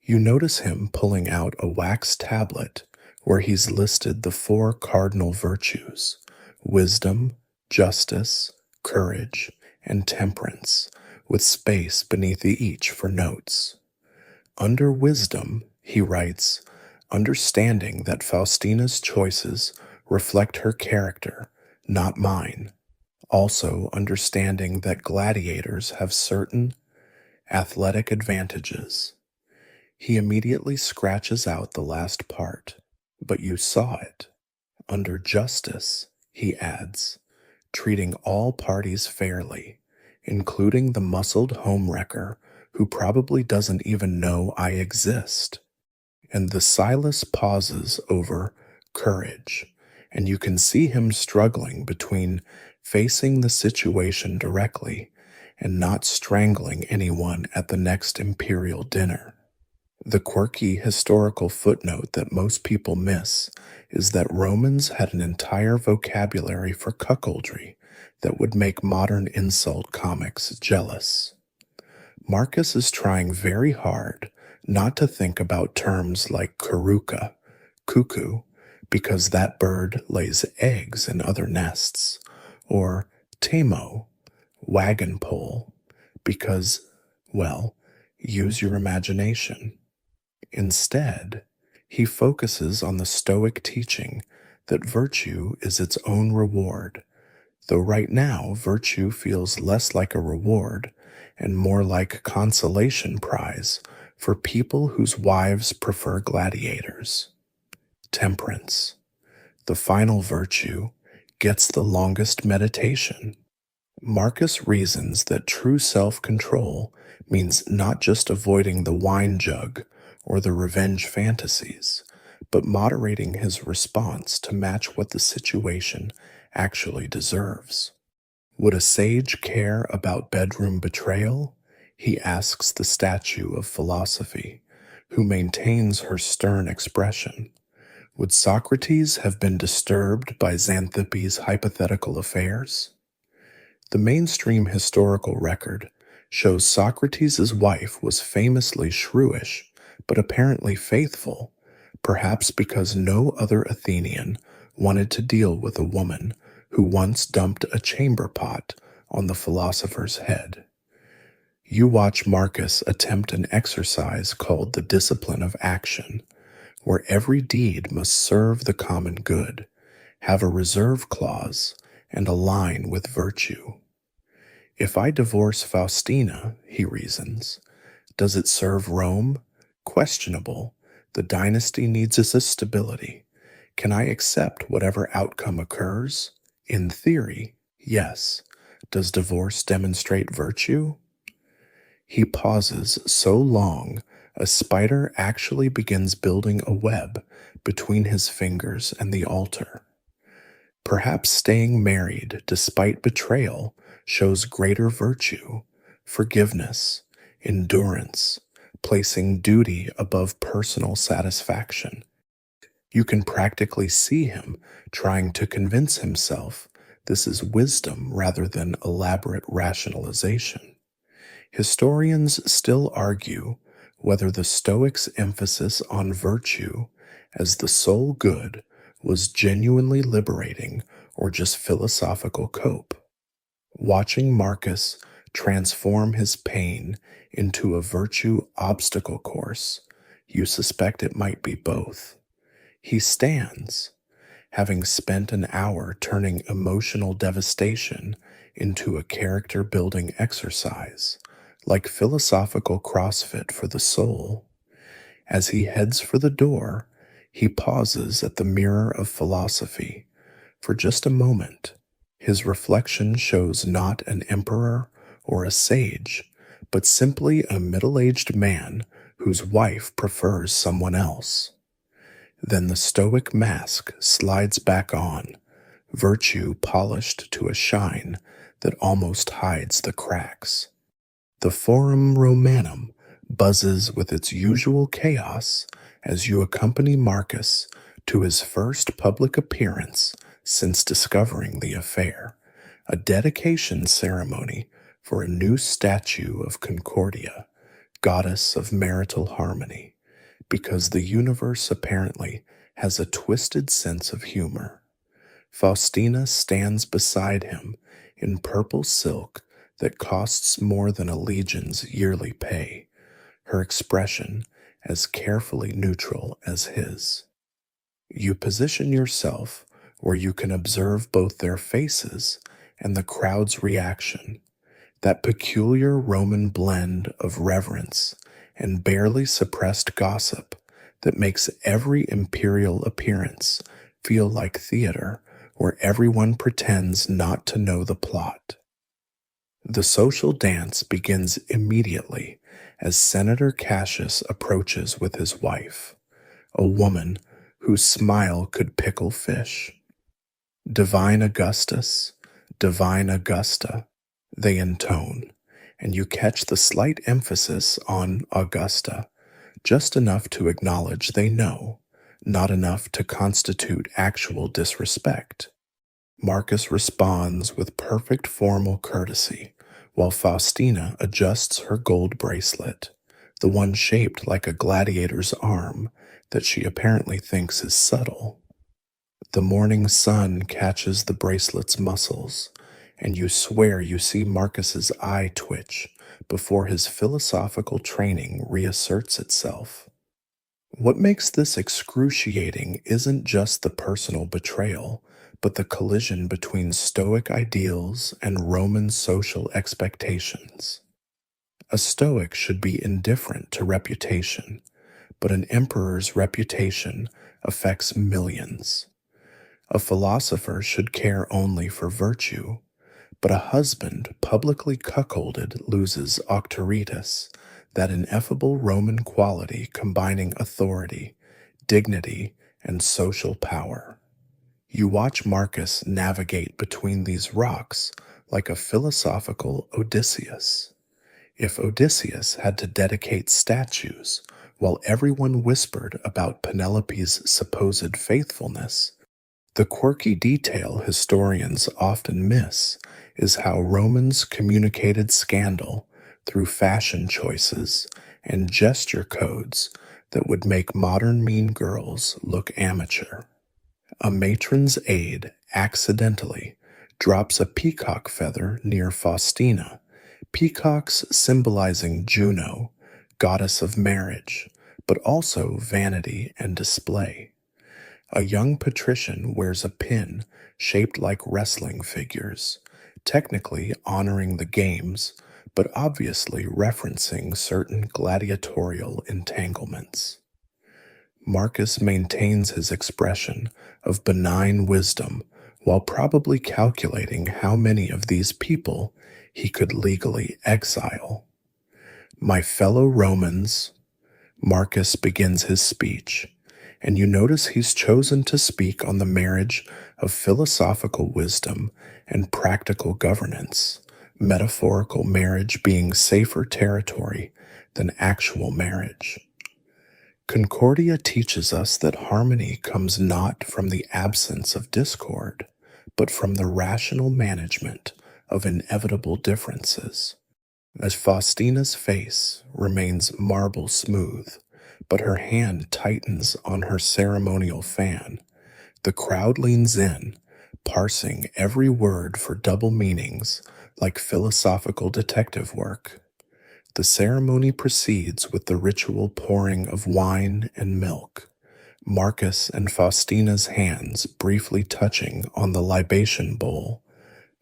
You notice him pulling out a wax tablet where he's listed the four cardinal virtues: wisdom, justice, courage, and temperance, with space beneath each for notes. Under wisdom, he writes, understanding that Faustina's choices reflect her character, not mine. Also, understanding that gladiators have certain athletic advantages. He immediately scratches out the last part, but you saw it. Under justice, he adds, treating all parties fairly, including the muscled homewrecker who probably doesn't even know I exist. And the Silas pauses over courage, and you can see him struggling between facing the situation directly and not strangling anyone at the next imperial dinner. The quirky historical footnote that most people miss is that Romans had an entire vocabulary for cuckoldry that would make modern insult comics jealous. Marcus is trying very hard not to think about terms like karuka, cuckoo, because that bird lays eggs in other nests, or tamo, wagon pole, because, well, use your imagination. Instead, he focuses on the Stoic teaching that virtue is its own reward, though right now virtue feels less like a reward and more like consolation prize for people whose wives prefer gladiators. Temperance, the final virtue, gets the longest meditation. Marcus reasons that true self-control means not just avoiding the wine jug or the revenge fantasies, but moderating his response to match what the situation actually deserves. Would a sage care about bedroom betrayal? He asks the statue of philosophy, who maintains her stern expression. Would Socrates have been disturbed by Xanthippes' hypothetical affairs? The mainstream historical record shows Socrates' wife was famously shrewish, but apparently faithful, perhaps because no other Athenian wanted to deal with a woman who once dumped a chamber pot on the philosopher's head. You watch Marcus attempt an exercise called the discipline of action, where every deed must serve the common good, have a reserve clause, and align with virtue. If I divorce Faustina, he reasons, does it serve Rome? Questionable. The dynasty needs a stability. Can I accept whatever outcome occurs? In theory, yes. Does divorce demonstrate virtue? He pauses so long, a spider actually begins building a web between his fingers and the altar. Perhaps staying married despite betrayal shows greater virtue, forgiveness, endurance, placing duty above personal satisfaction. You can practically see him trying to convince himself this is wisdom rather than elaborate rationalization. Historians still argue whether the Stoics' emphasis on virtue as the sole good was genuinely liberating or just philosophical cope. Watching Marcus transform his pain into a virtue obstacle course, you suspect it might be both. He stands, having spent an hour turning emotional devastation into a character-building exercise, like philosophical CrossFit for the soul. As he heads for the door, he pauses at the mirror of philosophy. For just a moment, his reflection shows not an emperor or a sage, but simply a middle-aged man whose wife prefers someone else. Then the stoic mask slides back on, virtue polished to a shine that almost hides the cracks. The Forum Romanum buzzes with its usual chaos as you accompany Marcus to his first public appearance since discovering the affair, a dedication ceremony for a new statue of Concordia, goddess of marital harmony, because the universe apparently has a twisted sense of humor. Faustina stands beside him in purple silk that costs more than a legion's yearly pay, her expression as carefully neutral as his. You position yourself where you can observe both their faces and the crowd's reaction, that peculiar Roman blend of reverence and barely suppressed gossip that makes every imperial appearance feel like theater where everyone pretends not to know the plot. The social dance begins immediately as Senator Cassius approaches with his wife, a woman whose smile could pickle fish. Divine Augustus, Divine Augusta, they intone, and you catch the slight emphasis on Augusta, just enough to acknowledge they know, not enough to constitute actual disrespect. Marcus responds with perfect formal courtesy, while Faustina adjusts her gold bracelet, the one shaped like a gladiator's arm that she apparently thinks is subtle. The morning sun catches the bracelet's muscles, and you swear you see Marcus's eye twitch before his philosophical training reasserts itself. What makes this excruciating isn't just the personal betrayal, but the collision between Stoic ideals and Roman social expectations. A Stoic should be indifferent to reputation, but an emperor's reputation affects millions. A philosopher should care only for virtue, but a husband publicly cuckolded loses auctoritas, that ineffable Roman quality combining authority, dignity, and social power. You watch Marcus navigate between these rocks like a philosophical Odysseus. If Odysseus had to dedicate statues while everyone whispered about Penelope's supposed faithfulness, the quirky detail historians often miss is how Romans communicated scandal through fashion choices and gesture codes that would make modern mean girls look amateur. A matron's aide accidentally drops a peacock feather near Faustina, peacocks symbolizing Juno, goddess of marriage, but also vanity and display. A young patrician wears a pin shaped like wrestling figures, technically honoring the games, but obviously referencing certain gladiatorial entanglements. Marcus maintains his expression of benign wisdom while probably calculating how many of these people he could legally exile. My fellow Romans, Marcus begins his speech, and you notice he's chosen to speak on the marriage of philosophical wisdom and practical governance, metaphorical marriage being safer territory than actual marriage. Concordia teaches us that harmony comes not from the absence of discord, but from the rational management of inevitable differences. As Faustina's face remains marble smooth, but her hand tightens on her ceremonial fan, the crowd leans in, parsing every word for double meanings like philosophical detective work. The ceremony proceeds with the ritual pouring of wine and milk, Marcus and Faustina's hands briefly touching on the libation bowl.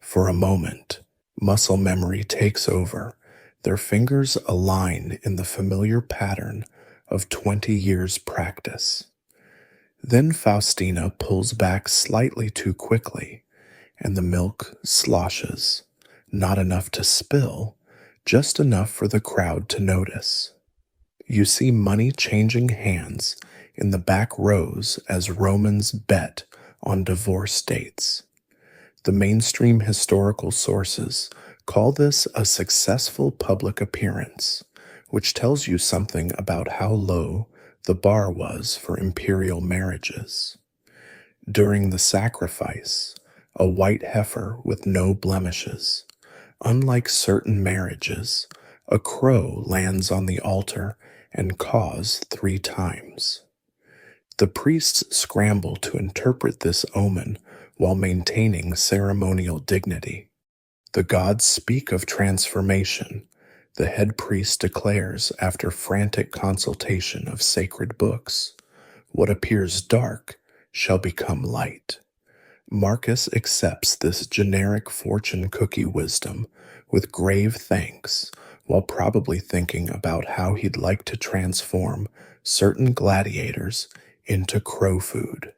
For a moment, muscle memory takes over. Their fingers align in the familiar pattern of 20 years' practice. Then Faustina pulls back slightly too quickly, and the milk sloshes, not enough to spill, just enough for the crowd to notice. You see money changing hands in the back rows as Romans bet on divorce dates. The mainstream historical sources call this a successful public appearance, which tells you something about how low the bar was for imperial marriages. During the sacrifice, a white heifer with no blemishes. Unlike certain marriages, a crow lands on the altar and caws 3 times. The priests scramble to interpret this omen while maintaining ceremonial dignity. The gods speak of transformation, the head priest declares after frantic consultation of sacred books. What appears dark shall become light. Marcus accepts this generic fortune cookie wisdom with grave thanks, while probably thinking about how he'd like to transform certain gladiators into crow food.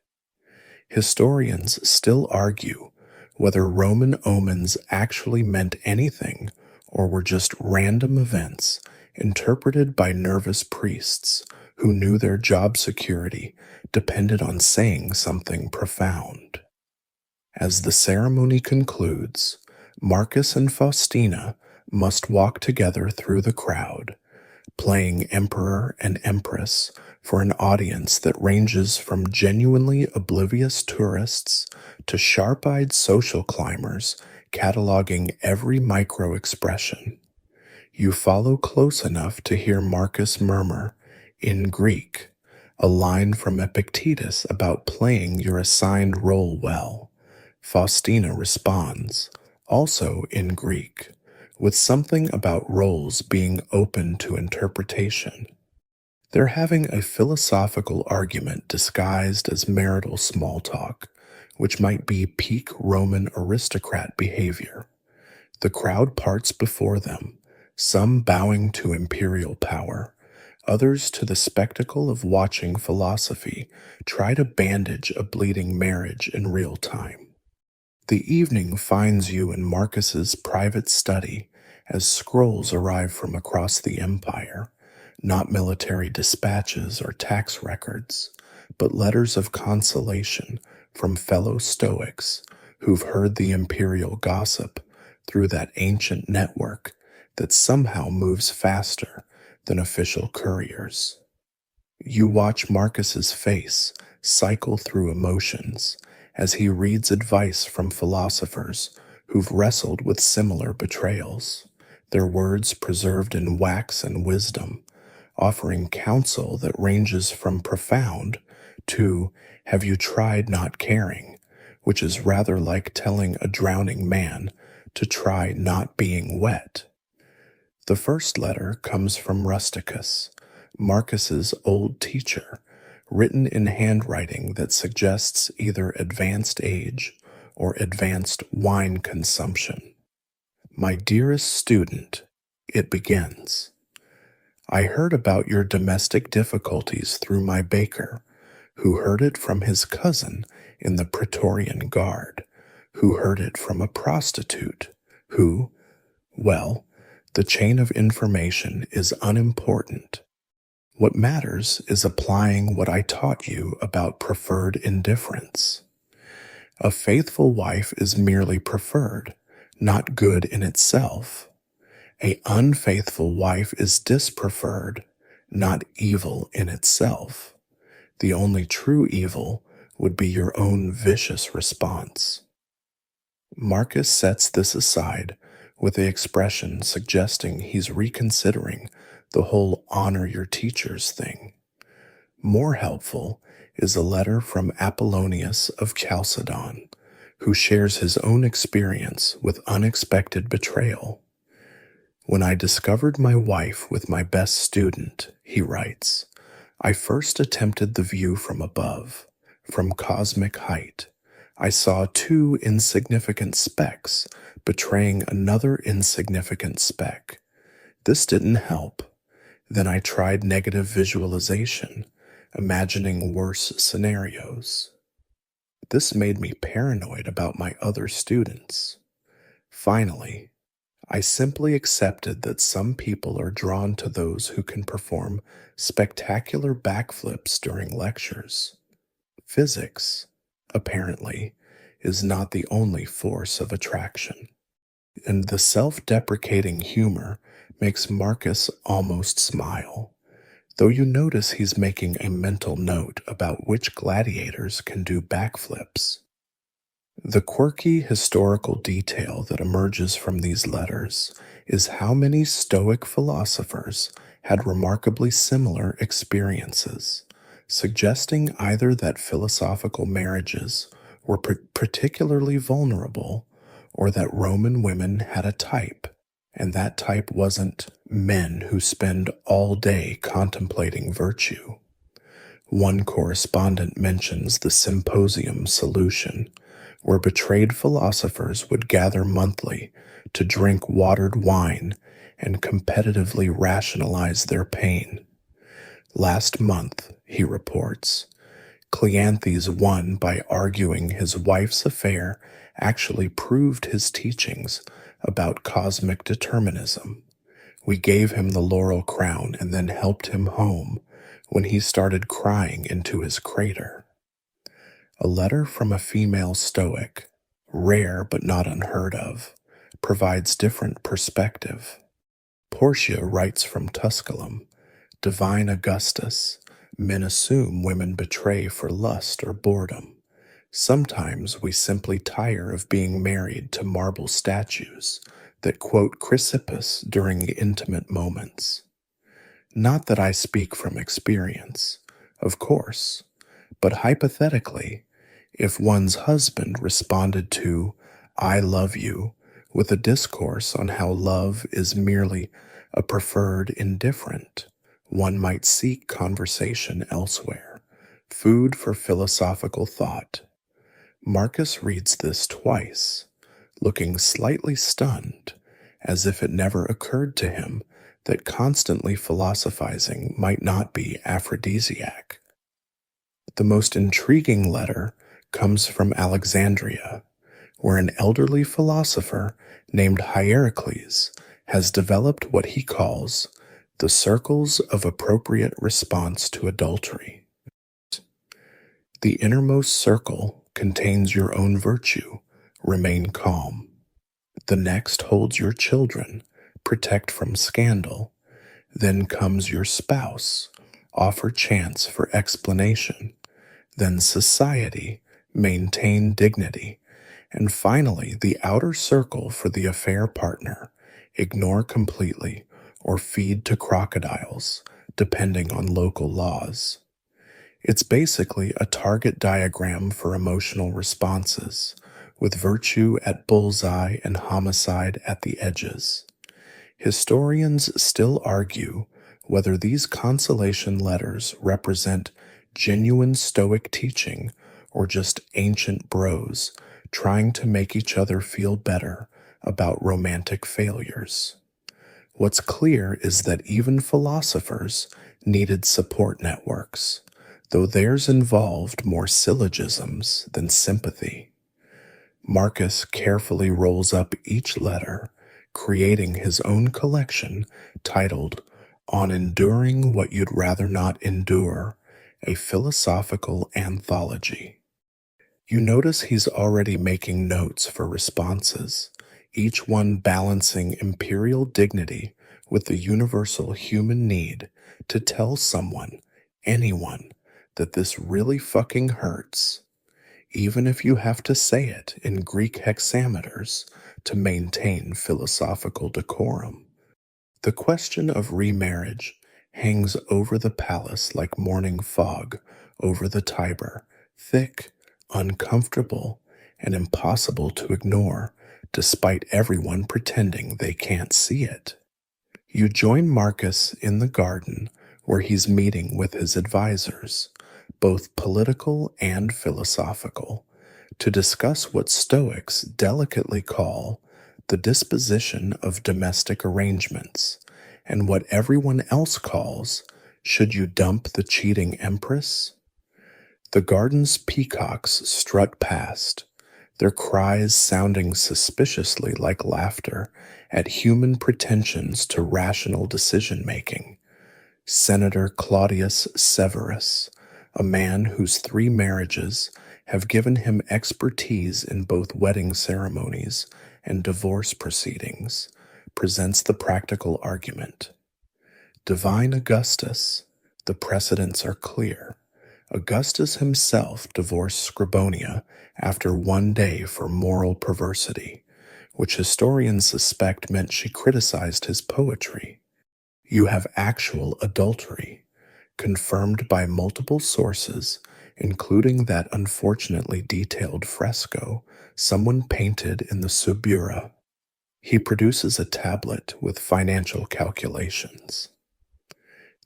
Historians still argue whether Roman omens actually meant anything or were just random events interpreted by nervous priests who knew their job security depended on saying something profound. As the ceremony concludes, Marcus and Faustina must walk together through the crowd, playing emperor and empress for an audience that ranges from genuinely oblivious tourists to sharp-eyed social climbers cataloging every micro-expression. You follow close enough to hear Marcus murmur, in Greek, a line from Epictetus about playing your assigned role well. Faustina responds, also in Greek, with something about roles being open to interpretation. They're having a philosophical argument disguised as marital small talk, which might be peak Roman aristocrat behavior. The crowd parts before them, some bowing to imperial power, others to the spectacle of watching philosophy try to bandage a bleeding marriage in real time. The evening finds you in Marcus's private study as scrolls arrive from across the empire, not military dispatches or tax records, but letters of consolation from fellow Stoics who've heard the imperial gossip through that ancient network that somehow moves faster than official couriers. You watch Marcus's face cycle through emotions as he reads advice from philosophers who've wrestled with similar betrayals, their words preserved in wax and wisdom, offering counsel that ranges from profound to have you tried not caring, which is rather like telling a drowning man to try not being wet. The first letter comes from Rusticus, Marcus's old teacher, written in handwriting that suggests either advanced age or advanced wine consumption. My dearest student, it begins. I heard about your domestic difficulties through my baker, who heard it from his cousin in the Praetorian Guard, who heard it from a prostitute, who, well, the chain of information is unimportant. What matters is applying what I taught you about preferred indifference. A faithful wife is merely preferred, not good in itself. A unfaithful wife is dispreferred, not evil in itself. The only true evil would be your own vicious response. Marcus sets this aside with the expression suggesting he's reconsidering the whole honor your teachers thing. More helpful is a letter from Apollonius of Chalcedon, who shares his own experience with unexpected betrayal. When I discovered my wife with my best student, he writes, I first attempted the view from above, from cosmic height. I saw 2 insignificant specks betraying another insignificant speck. This didn't help. Then I tried negative visualization, imagining worse scenarios. This made me paranoid about my other students. Finally, I simply accepted that some people are drawn to those who can perform spectacular backflips during lectures. Physics, apparently, is not the only force of attraction. And the self-deprecating humor makes Marcus almost smile. though you notice he's making a mental note about which gladiators can do backflips. The quirky historical detail that emerges from these letters is how many Stoic philosophers had remarkably similar experiences, suggesting either that philosophical marriages were particularly vulnerable or that Roman women had a type, and that type wasn't men who spend all day contemplating virtue. One correspondent mentions the symposium solution, where betrayed philosophers would gather monthly to drink watered wine and competitively rationalize their pain. Last month, he reports, Cleanthes won by arguing his wife's affair actually proved his teachings about cosmic determinism. We gave him the laurel crown and then helped him home when he started crying into his crater. A letter from a female Stoic, rare but not unheard of, provides different perspective. Portia writes from Tusculum, Divine Augustus, men assume women betray for lust or boredom. Sometimes we simply tire of being married to marble statues that quote Chrysippus during intimate moments. Not that I speak from experience, of course, but hypothetically, if one's husband responded to, I love you, with a discourse on how love is merely a preferred indifferent, one might seek conversation elsewhere, food for philosophical thought. Marcus reads this twice, looking slightly stunned, as if it never occurred to him that constantly philosophizing might not be aphrodisiac. The most intriguing letter comes from Alexandria, where an elderly philosopher named Hierocles has developed what he calls the circles of appropriate response to adultery. The innermost circle contains your own virtue, remain calm. The next holds your children, protect from scandal. Then comes your spouse, offer chance for explanation. Then society, maintain dignity. And finally, the outer circle for the affair partner, ignore completely or feed to crocodiles, depending on local laws. It's basically a target diagram for emotional responses, with virtue at bullseye and homicide at the edges. Historians still argue whether these consolation letters represent genuine Stoic teaching or just ancient bros trying to make each other feel better about romantic failures. What's clear is that even philosophers needed support networks, though theirs involved more syllogisms than sympathy. Marcus carefully rolls up each letter, creating his own collection titled On Enduring What You'd Rather Not Endure, a philosophical anthology. You notice he's already making notes for responses, each one balancing imperial dignity with the universal human need to tell someone, anyone, that this really fucking hurts, even if you have to say it in Greek hexameters to maintain philosophical decorum. The question of remarriage hangs over the palace like morning fog over the Tiber, thick, uncomfortable, and impossible to ignore, despite everyone pretending they can't see it. You join Marcus in the garden where he's meeting with his advisors, both political and philosophical, to discuss what Stoics delicately call the disposition of domestic arrangements, and what everyone else calls, should you dump the cheating empress? The garden's peacocks strut past, their cries sounding suspiciously like laughter at human pretensions to rational decision-making. Senator Claudius Severus, a man whose 3 marriages have given him expertise in both wedding ceremonies and divorce proceedings, presents the practical argument. Divine Augustus, The precedents are clear. Augustus himself divorced Scribonia after 1 day for moral perversity, which historians suspect meant she criticized his poetry. You have actual adultery, confirmed by multiple sources, including that unfortunately detailed fresco someone painted in the Subura. He produces a tablet with financial calculations.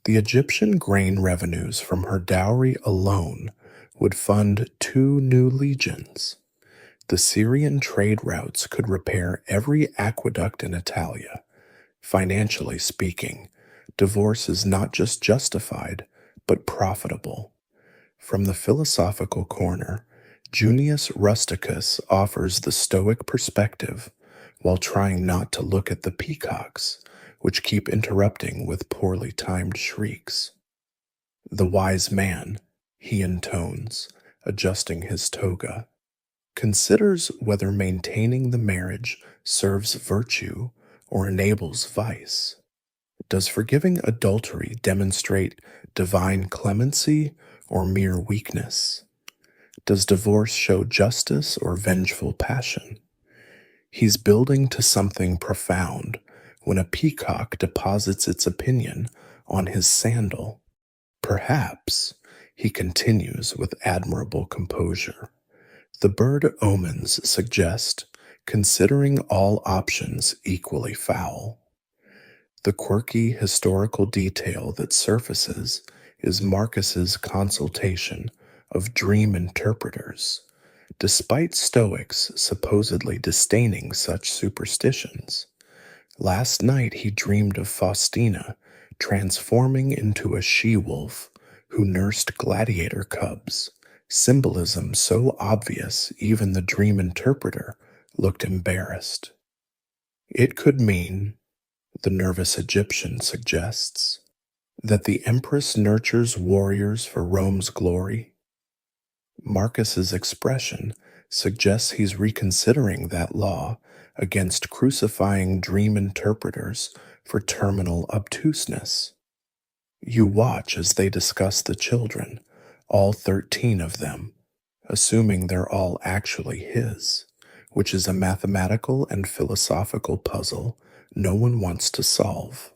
The Egyptian grain revenues from her dowry alone would fund 2 new legions. The Syrian trade routes could repair every aqueduct in Italia. Financially speaking, divorce is not just justified, but profitable. From the philosophical corner, Junius Rusticus offers the Stoic perspective while trying not to look at the peacocks, which keep interrupting with poorly timed shrieks. The wise man, he intones, adjusting his toga, considers whether maintaining the marriage serves virtue or enables vice. Does forgiving adultery demonstrate divine clemency or mere weakness? Does divorce show justice or vengeful passion? He's building to something profound when a peacock deposits its opinion on his sandal. Perhaps, he continues with admirable composure, the bird omens suggest considering all options equally foul. The quirky historical detail that surfaces is Marcus's consultation of dream interpreters, despite Stoics supposedly disdaining such superstitions. Last night he dreamed of Faustina transforming into a she-wolf who nursed gladiator cubs, symbolism so obvious even the dream interpreter looked embarrassed. It could mean, the nervous Egyptian suggests, that the empress nurtures warriors for Rome's glory. Marcus's expression suggests he's reconsidering that law against crucifying dream interpreters for terminal obtuseness. You watch as they discuss the children, all 13 of them, assuming they're all actually his, which is a mathematical and philosophical puzzle no one wants to solve.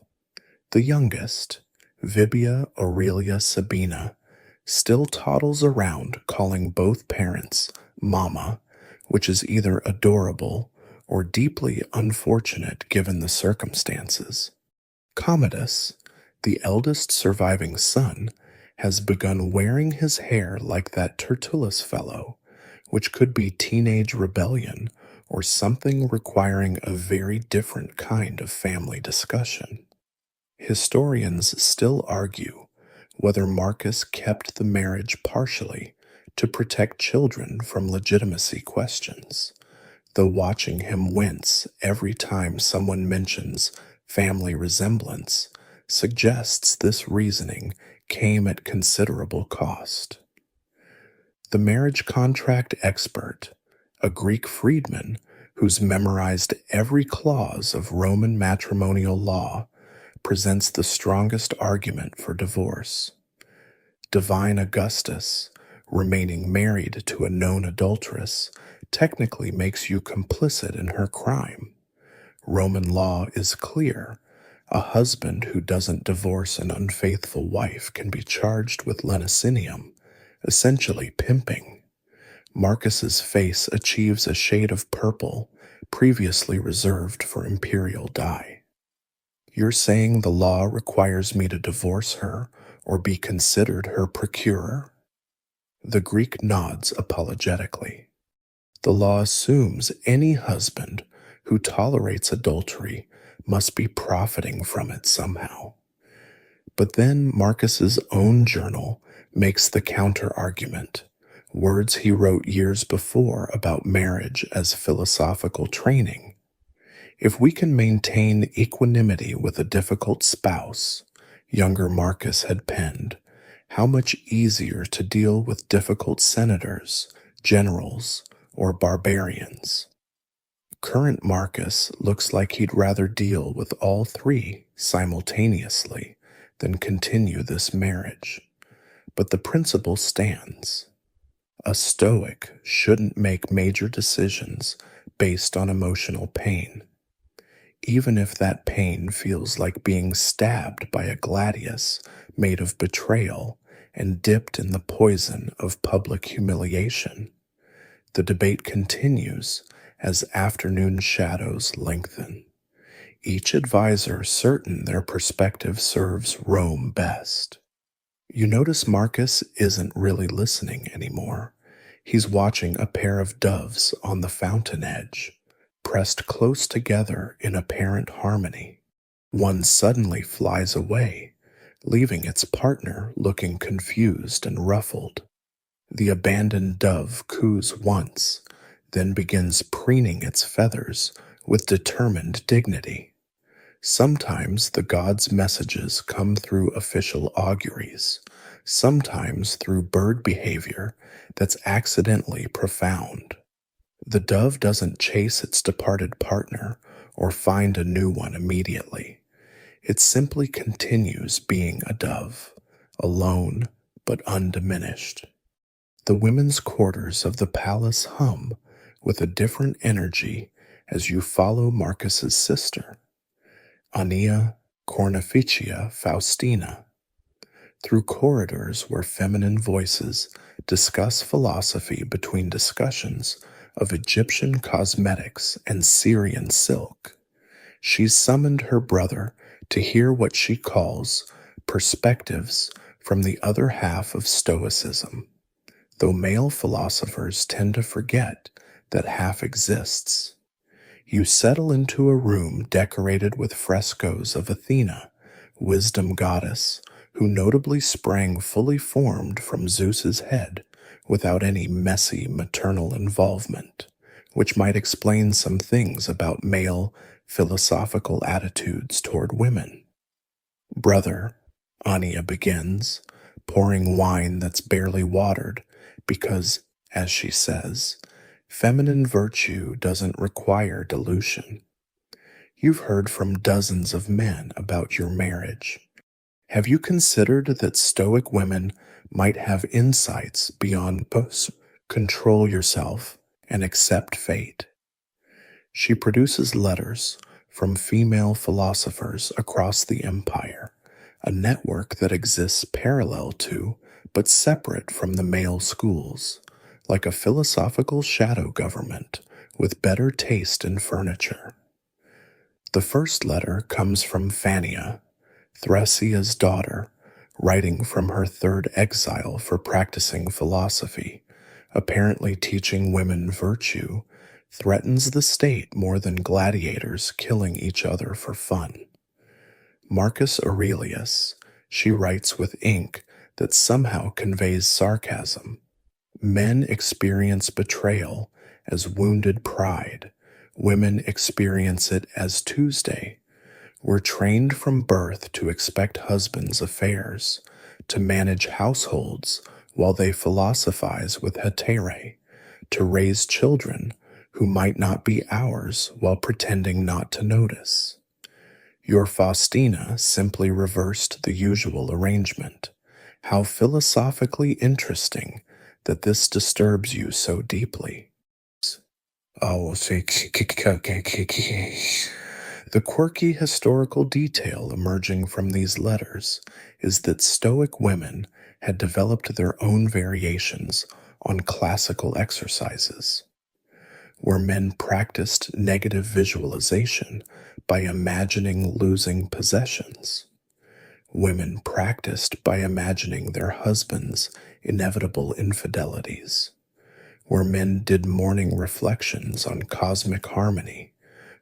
The youngest, Vibia Aurelia Sabina, still toddles around calling both parents Mama, which is either adorable or deeply unfortunate given the circumstances. Commodus, the eldest surviving son, has begun wearing his hair like that Tertullus fellow, which could be teenage rebellion or something requiring a very different kind of family discussion. Historians still argue whether Marcus kept the marriage partially to protect children from legitimacy questions, though watching him wince every time someone mentions family resemblance suggests this reasoning came at considerable cost. The marriage contract expert, a Greek freedman who's memorized every clause of Roman matrimonial law, presents the strongest argument for divorce. Divine Augustus, remaining married to a known adulteress, technically makes you complicit in her crime. Roman law is clear. A husband who doesn't divorce an unfaithful wife can be charged with lenocinium, essentially pimping. Marcus's face achieves a shade of purple previously reserved for imperial dye. You're saying the law requires me to divorce her or be considered her procurer? The Greek nods apologetically. The law assumes any husband who tolerates adultery must be profiting from it somehow. But then Marcus's own journal makes the counter-argument, words he wrote years before about marriage as philosophical training. If we can maintain equanimity with a difficult spouse, younger Marcus had penned, how much easier to deal with difficult senators, generals, or barbarians. Current Marcus looks like he'd rather deal with all three simultaneously then continue this marriage. But the principle stands. A Stoic shouldn't make major decisions based on emotional pain, even if that pain feels like being stabbed by a gladius made of betrayal and dipped in the poison of public humiliation. The debate continues as afternoon shadows lengthen, each advisor certain their perspective serves Rome best. You notice Marcus isn't really listening anymore. He's watching a pair of doves on the fountain edge, pressed close together in apparent harmony. One suddenly flies away, leaving its partner looking confused and ruffled. The abandoned dove coos once, then begins preening its feathers with determined dignity. Sometimes the gods' messages come through official auguries, sometimes through bird behavior that's accidentally profound. The dove doesn't chase its departed partner or find a new one immediately. It simply continues being a dove, alone but undiminished. The women's quarters of the palace hum with a different energy as you follow Marcus's sister, Annia Cornificia Faustina, through corridors where feminine voices discuss philosophy between discussions of Egyptian cosmetics and Syrian silk. She's summoned her brother to hear what she calls perspectives from the other half of Stoicism, though male philosophers tend to forget that half exists. You settle into a room decorated with frescoes of Athena, wisdom goddess, who notably sprang fully formed from Zeus's head without any messy maternal involvement, which might explain some things about male philosophical attitudes toward women. Brother, Anya begins, pouring wine that's barely watered because, as she says, feminine virtue doesn't require dilution. You've heard from dozens of men about your marriage. Have you considered that Stoic women might have insights beyond control yourself and accept fate? She produces letters from female philosophers across the empire, a network that exists parallel to but separate from the male schools, like a philosophical shadow government with better taste in furniture. The first letter comes from Phania, Thresia's daughter, writing from her third exile for practicing philosophy, apparently teaching women virtue, threatens the state more than gladiators killing each other for fun. Marcus Aurelius, she writes with ink that somehow conveys sarcasm. Men experience betrayal as wounded pride. Women experience it as Tuesday. We're trained from birth to expect husbands' affairs, to manage households while they philosophize with heterae, to raise children who might not be ours while pretending not to notice. Your Faustina simply reversed the usual arrangement. How philosophically interesting that this disturbs you so deeply. Oh, the quirky historical detail emerging from these letters is that Stoic women had developed their own variations on classical exercises, where men practiced negative visualization by imagining losing possessions. Women practiced by imagining their husbands' inevitable infidelities, where men did morning reflections on cosmic harmony.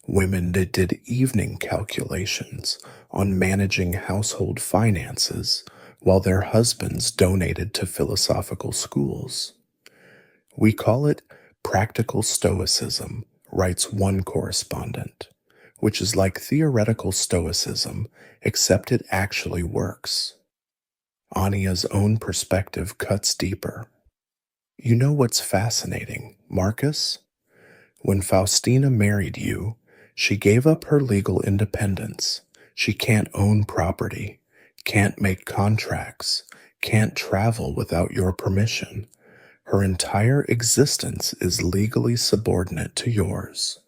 Women did evening calculations on managing household finances while their husbands donated to philosophical schools. We call it practical stoicism, writes one correspondent, which is like theoretical stoicism, except it actually works. Ania's own perspective cuts deeper. You know what's fascinating, Marcus? When Faustina married you, she gave up her legal independence. She can't own property, can't make contracts, can't travel without your permission. Her entire existence is legally subordinate to yours.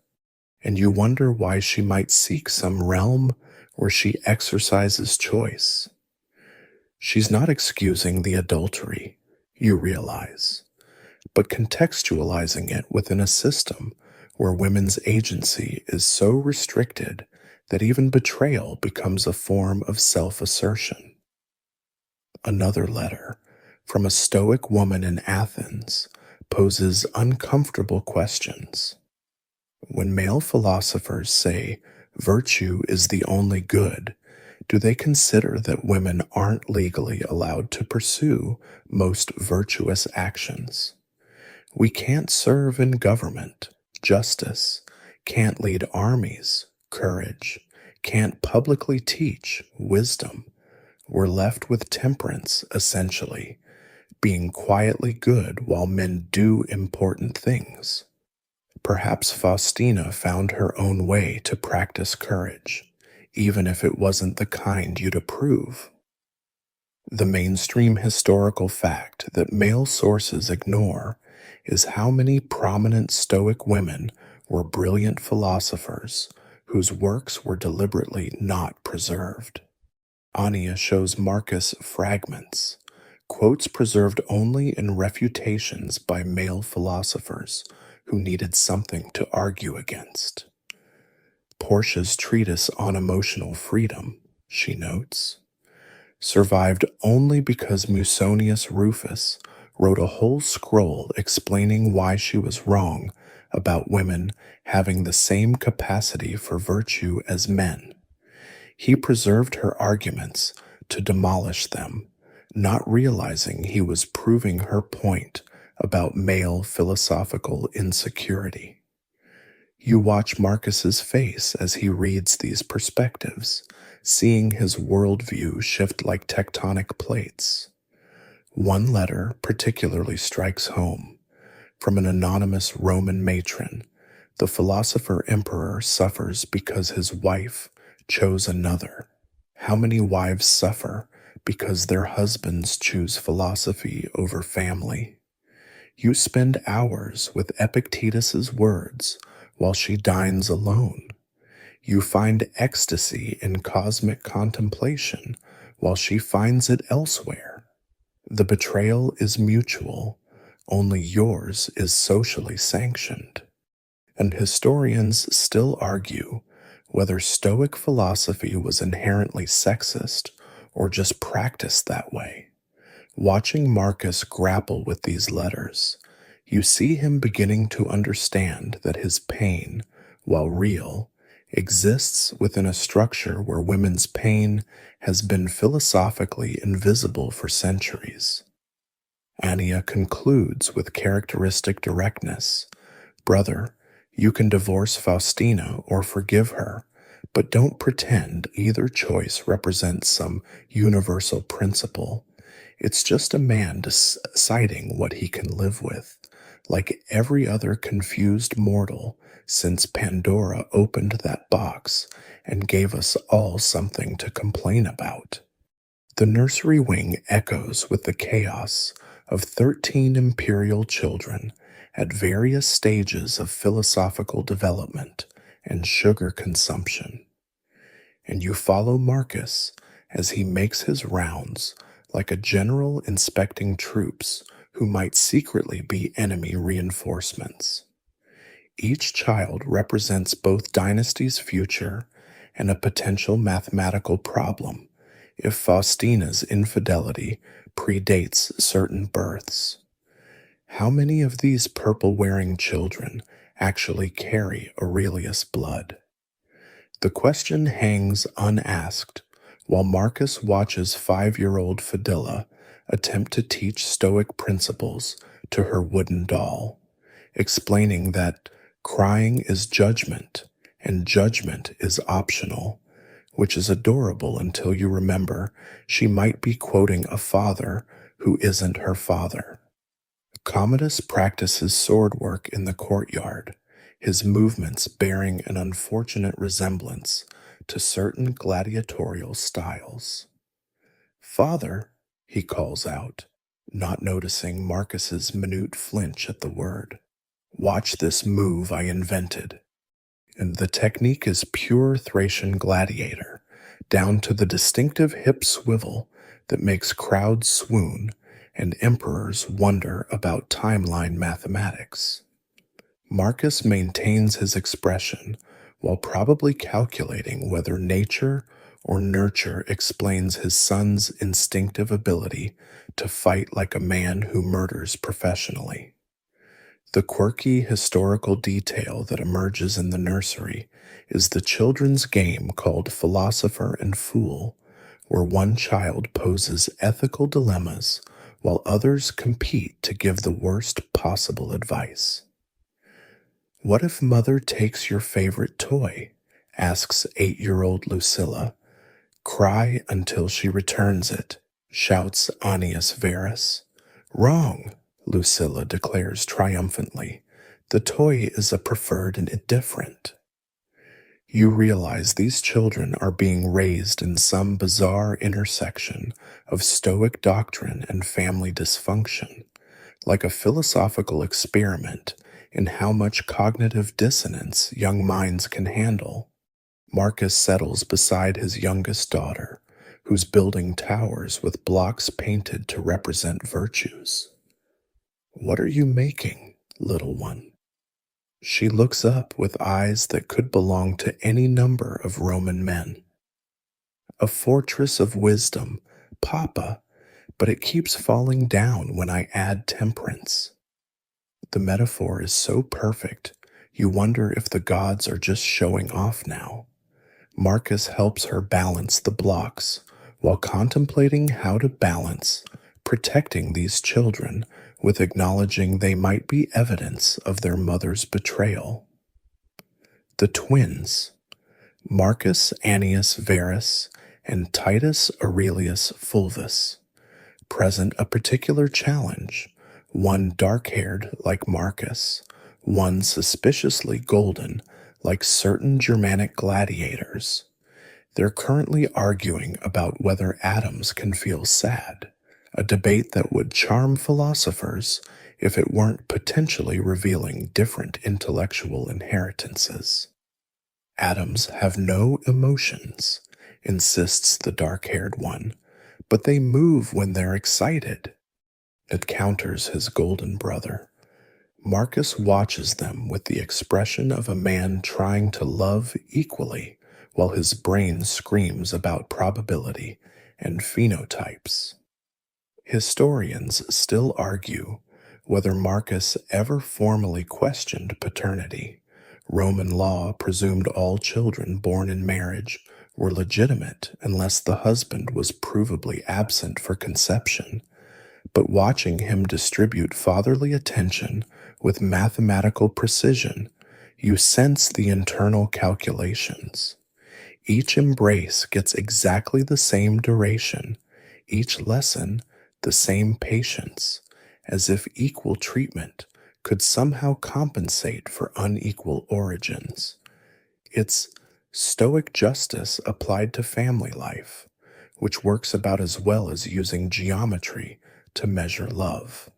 And you wonder why she might seek some realm where she exercises choice. She's not excusing the adultery, you realize, but contextualizing it within a system where women's agency is so restricted that even betrayal becomes a form of self assertion. Another letter from a Stoic woman in Athens poses uncomfortable questions. When male philosophers say virtue is the only good, do they consider that women aren't legally allowed to pursue most virtuous actions? We can't serve in government, justice, can't lead armies, courage, can't publicly teach, wisdom. We're left with temperance, essentially, being quietly good while men do important things. Perhaps Faustina found her own way to practice courage, even if it wasn't the kind you'd approve. The mainstream historical fact that male sources ignore is how many prominent Stoic women were brilliant philosophers whose works were deliberately not preserved. Ania shows Marcus fragments, quotes preserved only in refutations by male philosophers who needed something to argue against. Portia's treatise on emotional freedom, she notes, survived only because Musonius Rufus wrote a whole scroll explaining why she was wrong about women having the same capacity for virtue as men. He preserved her arguments to demolish them, not realizing he was proving her point about male philosophical insecurity. You watch Marcus's face as he reads these perspectives, seeing his worldview shift like tectonic plates. One letter particularly strikes home. From an anonymous Roman matron, the philosopher emperor suffers because his wife chose another. How many wives suffer because their husbands choose philosophy over family? You spend hours with Epictetus's words while she dines alone. You find ecstasy in cosmic contemplation while she finds it elsewhere. The betrayal is mutual, only yours is socially sanctioned. And historians still argue whether Stoic philosophy was inherently sexist or just practiced that way. Watching Marcus grapple with these letters, you see him beginning to understand that his pain, while real, exists within a structure where women's pain has been philosophically invisible for centuries. Ania concludes with characteristic directness. Brother, you can divorce Faustina or forgive her, but don't pretend either choice represents some universal principle. It's just a man deciding what he can live with, like every other confused mortal since Pandora opened that box and gave us all something to complain about. The nursery wing echoes with the chaos of 13 imperial children at various stages of philosophical development and sugar consumption. And you follow Marcus as he makes his rounds like a general inspecting troops who might secretly be enemy reinforcements. Each child represents both dynasty's future and a potential mathematical problem if Faustina's infidelity predates certain births. How many of these purple-wearing children actually carry Aurelius blood? The question hangs unasked while Marcus watches 5-year-old Fadilla attempt to teach Stoic principles to her wooden doll, explaining that crying is judgment and judgment is optional, which is adorable until you remember she might be quoting a father who isn't her father. Commodus practices sword work in the courtyard, his movements bearing an unfortunate resemblance to certain gladiatorial styles. "Father," he calls out, not noticing Marcus's minute flinch at the word. "Watch this move I invented." And the technique is pure Thracian gladiator, down to the distinctive hip swivel that makes crowds swoon and emperors wonder about timeline mathematics. Marcus maintains his expression while probably calculating whether nature or nurture explains his son's instinctive ability to fight like a man who murders professionally. The quirky historical detail that emerges in the nursery is the children's game called Philosopher and Fool, where one child poses ethical dilemmas while others compete to give the worst possible advice. "What if mother takes your favorite toy?" asks 8-year-old Lucilla. "Cry until she returns it," shouts Annius Verus. "Wrong," Lucilla declares triumphantly. "The toy is a preferred and indifferent." You realize these children are being raised in some bizarre intersection of Stoic doctrine and family dysfunction, like a philosophical experiment in how much cognitive dissonance young minds can handle. Marcus settles beside his youngest daughter, who's building towers with blocks painted to represent virtues. "What are you making, little one?" She looks up with eyes that could belong to any number of Roman men. "A fortress of wisdom, Papa, but it keeps falling down when I add temperance." The metaphor is so perfect, you wonder if the gods are just showing off now. Marcus helps her balance the blocks while contemplating how to balance protecting these children with acknowledging they might be evidence of their mother's betrayal. The twins, Marcus Annius Verus and Titus Aurelius Fulvus, present a particular challenge, one dark-haired like Marcus, one suspiciously golden like certain Germanic gladiators. They're currently arguing about whether atoms can feel sad, a debate that would charm philosophers if it weren't potentially revealing different intellectual inheritances. "Atoms have no emotions," insists the dark-haired one, "but they move when they're excited." It counters his golden brother. Marcus watches them with the expression of a man trying to love equally while his brain screams about probability and phenotypes. Historians still argue whether Marcus ever formally questioned paternity. Roman law presumed all children born in marriage were legitimate unless the husband was provably absent for conception. But watching him distribute fatherly attention with mathematical precision, you sense the internal calculations. Each embrace gets exactly the same duration, each lesson the same patience, as if equal treatment could somehow compensate for unequal origins. It's Stoic justice applied to family life, which works about as well as using geometry to measure love.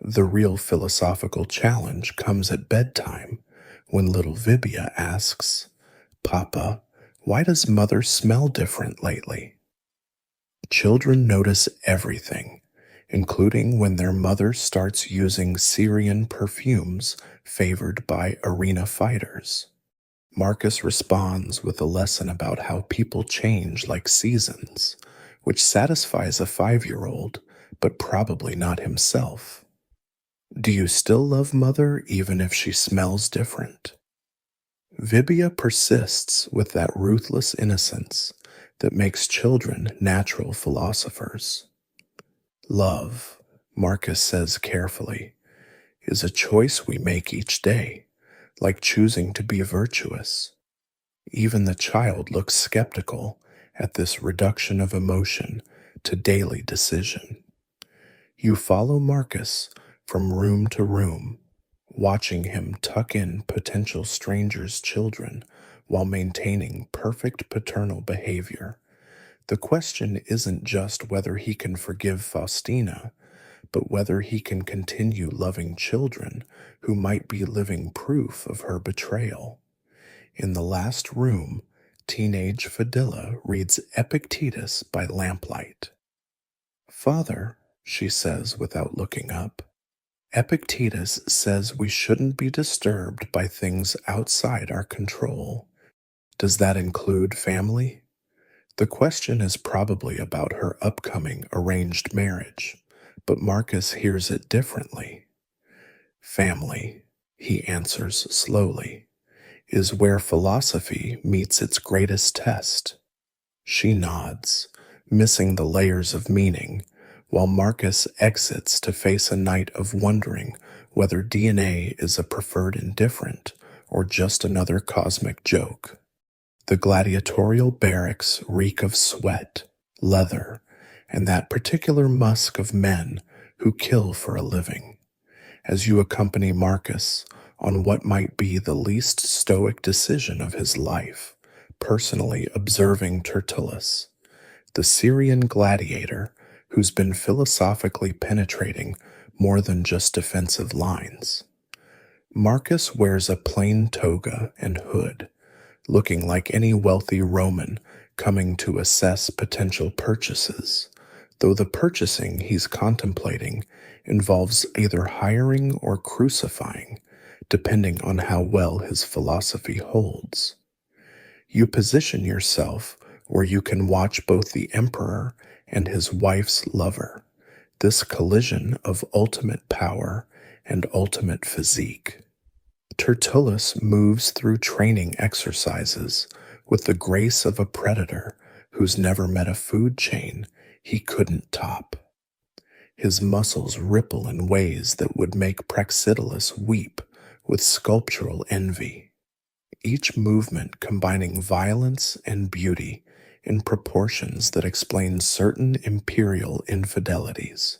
The real philosophical challenge comes at bedtime when little Vibia asks, "Papa, why does mother smell different lately?" Children notice everything, including when their mother starts using Syrian perfumes favored by arena fighters. Marcus responds with a lesson about how people change like seasons, which satisfies a 5-year-old, but probably not himself. "Do you still love mother even if she smells different?" Vibia persists with that ruthless innocence that makes children natural philosophers. "Love," Marcus says carefully, "is a choice we make each day, like choosing to be virtuous." Even the child looks skeptical at this reduction of emotion to daily decision. You follow Marcus from room to room, watching him tuck in potential strangers' children while maintaining perfect paternal behavior. The question isn't just whether he can forgive Faustina, but whether he can continue loving children who might be living proof of her betrayal. In the last room, teenage Fadilla reads Epictetus by lamplight. "Father," she says without looking up, "Epictetus says we shouldn't be disturbed by things outside our control. Does that include family?" The question is probably about her upcoming arranged marriage, but Marcus hears it differently. "Family," he answers slowly, "is where philosophy meets its greatest test." She nods, missing the layers of meaning, while Marcus exits to face a night of wondering whether DNA is a preferred indifferent or just another cosmic joke. The gladiatorial barracks reek of sweat, leather, and that particular musk of men who kill for a living. As you accompany Marcus on what might be the least stoic decision of his life, personally observing Tertullus, the Syrian gladiator who's been philosophically penetrating more than just defensive lines. Marcus wears a plain toga and hood, looking like any wealthy Roman coming to assess potential purchases, though the purchasing he's contemplating involves either hiring or crucifying, depending on how well his philosophy holds. You position yourself where you can watch both the emperor and his wife's lover, this collision of ultimate power and ultimate physique. Tertullus moves through training exercises with the grace of a predator who's never met a food chain he couldn't top. His muscles ripple in ways that would make Praxiteles weep with sculptural envy, each movement combining violence and beauty in proportions that explain certain imperial infidelities.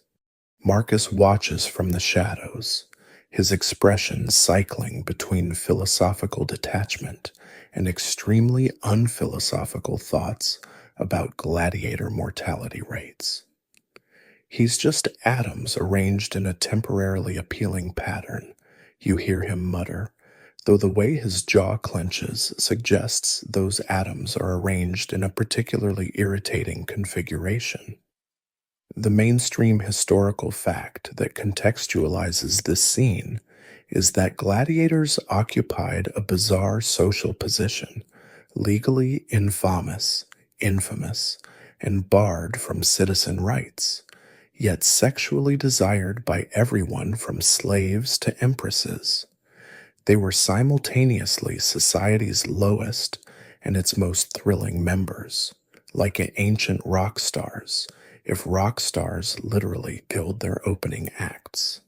Marcus watches from the shadows, his expression cycling between philosophical detachment and extremely unphilosophical thoughts about gladiator mortality rates. He's just atoms arranged in a temporarily appealing pattern, you hear him mutter, though the way his jaw clenches suggests those atoms are arranged in a particularly irritating configuration. The mainstream historical fact that contextualizes this scene is that gladiators occupied a bizarre social position, legally infamous, and barred from citizen rights, yet sexually desired by everyone from slaves to empresses. They were simultaneously society's lowest and its most thrilling members, like ancient rock stars, if rock stars literally killed their opening acts.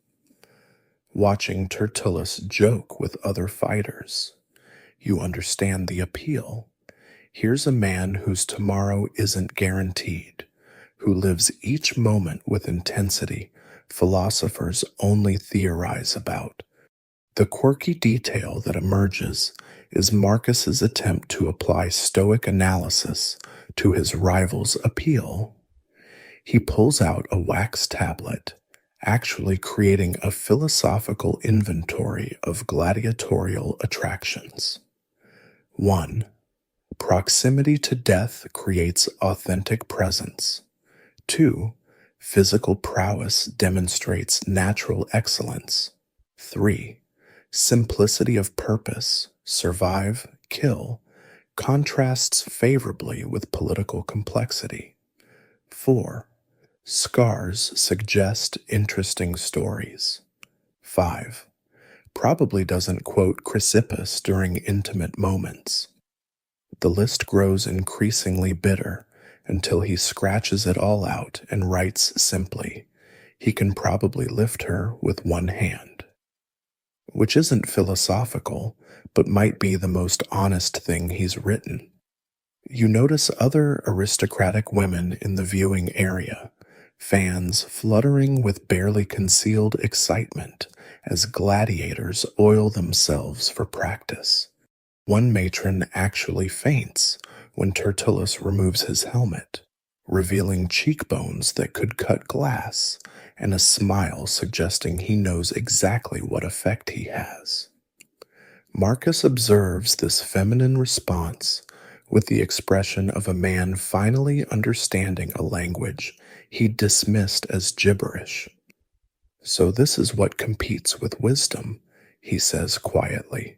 Watching Tertullus joke with other fighters, you understand the appeal. Here's a man whose tomorrow isn't guaranteed, who lives each moment with intensity philosophers only theorize about. The quirky detail that emerges is Marcus's attempt to apply Stoic analysis to his rival's appeal. He pulls out a wax tablet, actually creating a philosophical inventory of gladiatorial attractions. 1. Proximity to death creates authentic presence. 2. Physical prowess demonstrates natural excellence. 3. Simplicity of purpose, survive, kill, contrasts favorably with political complexity. 4. Scars suggest interesting stories. 5. Probably doesn't quote Chrysippus during intimate moments. The list grows increasingly bitter until he scratches it all out and writes simply, he can probably lift her with one hand. Which isn't philosophical, but might be the most honest thing he's written. You notice other aristocratic women in the viewing area, fans fluttering with barely concealed excitement as gladiators oil themselves for practice. One matron actually faints when Tertullus removes his helmet. revealing cheekbones that could cut glass and a smile suggesting he knows exactly what effect he has. Marcus observes this feminine response with the expression of a man finally understanding a language he dismissed as gibberish. So, this is what competes with wisdom, he says quietly.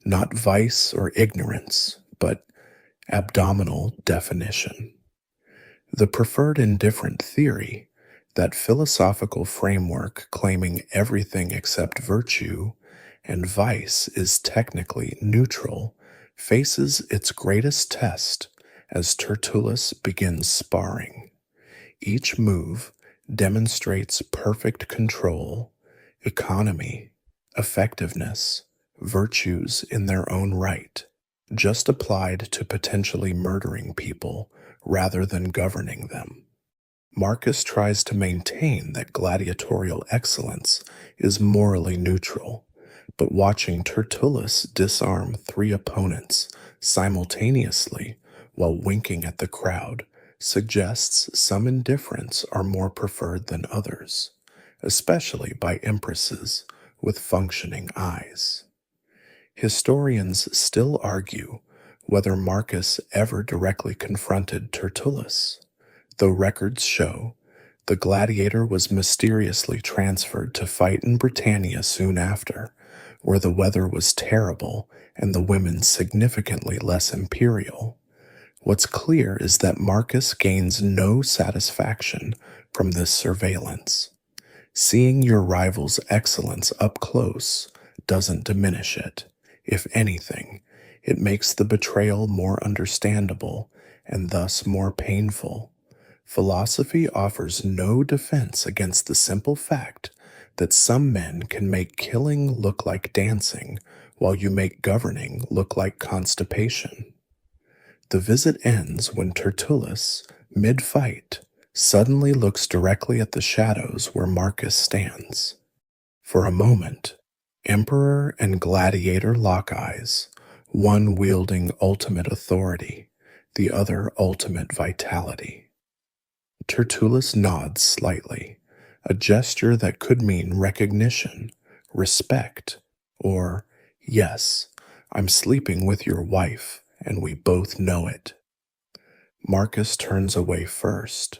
Not vice or ignorance, but abdominal definition. The preferred indifferent theory, that philosophical framework claiming everything except virtue and vice is technically neutral, faces its greatest test as Tertullus begins sparring. Each move demonstrates perfect control, economy, effectiveness, virtues in their own right, just applied to potentially murdering people rather than governing them. Marcus tries to maintain that gladiatorial excellence is morally neutral, but watching Tertullus disarm 3 opponents simultaneously while winking at the crowd suggests some indifferents are more preferred than others, especially by empresses with functioning eyes. Historians still argue whether Marcus ever directly confronted Tertullus, though records show the gladiator was mysteriously transferred to fight in Britannia soon after, where the weather was terrible and the women significantly less imperial. What's clear is that Marcus gains no satisfaction from this surveillance. Seeing your rival's excellence up close doesn't diminish it. If anything, it makes the betrayal more understandable and thus more painful. Philosophy offers no defense against the simple fact that some men can make killing look like dancing, while you make governing look like constipation. The visit ends when Tertullus, mid-fight, suddenly looks directly at the shadows where Marcus stands. For a moment, emperor and gladiator lock eyes, one wielding ultimate authority, the other ultimate vitality. Tertullus nods slightly, a gesture that could mean recognition, respect, or, yes, I'm sleeping with your wife, and we both know it. Marcus turns away first,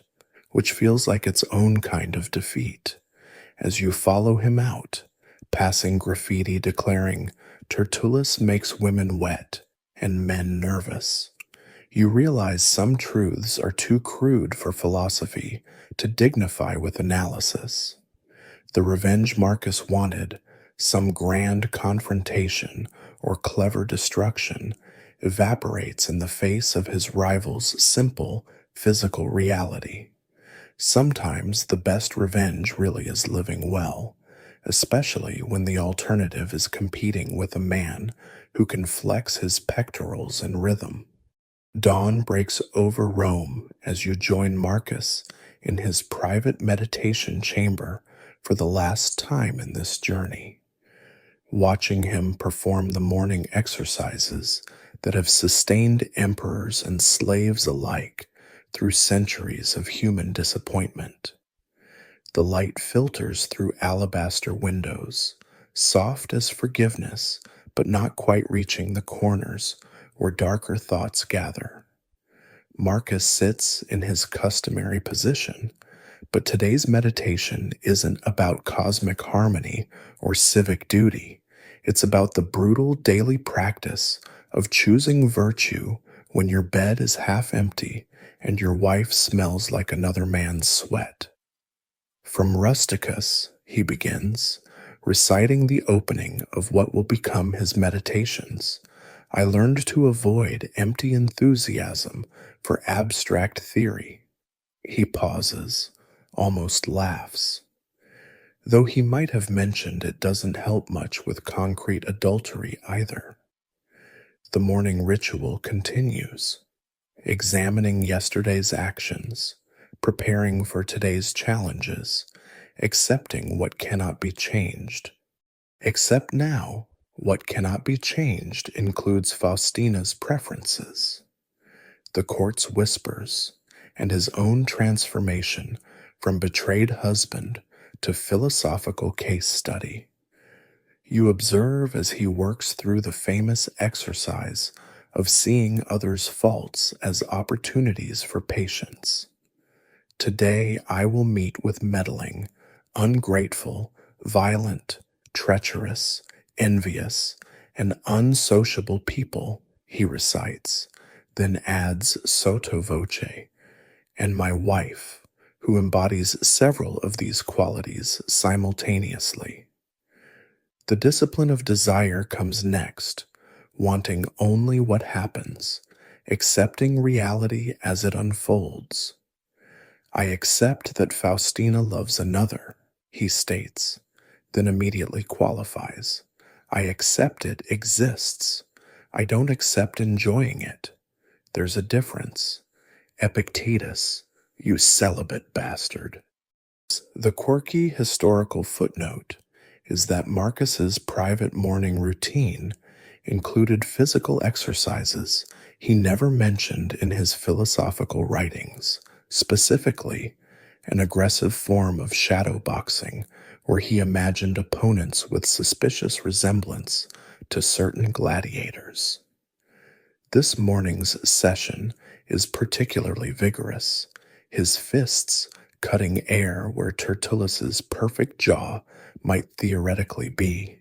which feels like its own kind of defeat, as you follow him out, passing graffiti declaring, Tertullus makes women wet and men nervous. You realize some truths are too crude for philosophy to dignify with analysis. The revenge Marcus wanted, some grand confrontation or clever destruction, evaporates in the face of his rival's simple physical reality. Sometimes the best revenge really is living well, especially when the alternative is competing with a man who can flex his pectorals in rhythm. Dawn breaks over Rome as you join Marcus in his private meditation chamber for the last time in this journey. Watching him perform the morning exercises that have sustained emperors and slaves alike through centuries of human disappointment. The light filters through alabaster windows, soft as forgiveness, but not quite reaching the corners where darker thoughts gather. Marcus sits in his customary position, but today's meditation isn't about cosmic harmony or civic duty. It's about the brutal daily practice of choosing virtue when your bed is half empty and your wife smells like another man's sweat. From Rusticus, he begins, reciting the opening of what will become his meditations. I learned to avoid empty enthusiasm for abstract theory. He pauses, almost laughs. Though he might have mentioned it doesn't help much with concrete adultery either. The morning ritual continues, examining yesterday's actions, preparing for today's challenges, accepting what cannot be changed. Except now, what cannot be changed includes Faustina's preferences. The court's whispers, and his own transformation from betrayed husband to philosophical case study. You observe as he works through the famous exercise of seeing others' faults as opportunities for patience. Today I will meet with meddling, ungrateful, violent, treacherous, envious, and unsociable people, he recites, then adds sotto voce, and my wife, who embodies several of these qualities simultaneously. The discipline of desire comes next, wanting only what happens, accepting reality as it unfolds. I accept that Faustina loves another, he states, then immediately qualifies. I accept it exists. I don't accept enjoying it. There's a difference. Epictetus, you celibate bastard. The quirky historical footnote is that Marcus's private morning routine included physical exercises he never mentioned in his philosophical writings, specifically an aggressive form of shadow boxing where he imagined opponents with suspicious resemblance to certain gladiators. This morning's session is particularly vigorous, his fists cutting air where Tertullus's perfect jaw might theoretically be.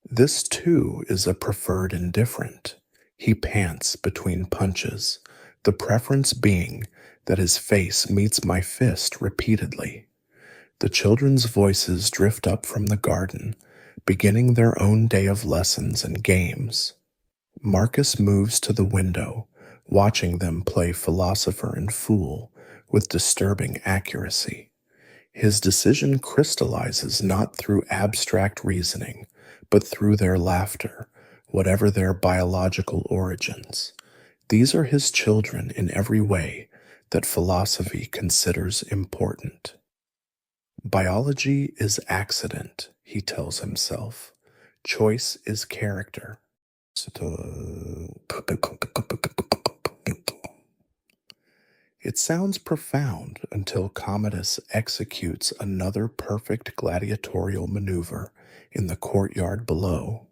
This too is a preferred indifferent. He pants between punches, the preference being that his face meets my fist repeatedly. The children's voices drift up from the garden, beginning their own day of lessons and games. Marcus moves to the window, watching them play philosopher and fool with disturbing accuracy. His decision crystallizes not through abstract reasoning, but through their laughter, whatever their biological origins. These are his children in every way that philosophy considers important. Biology is accident, he tells himself. Choice is character. It sounds profound until Commodus executes another perfect gladiatorial maneuver in the courtyard below.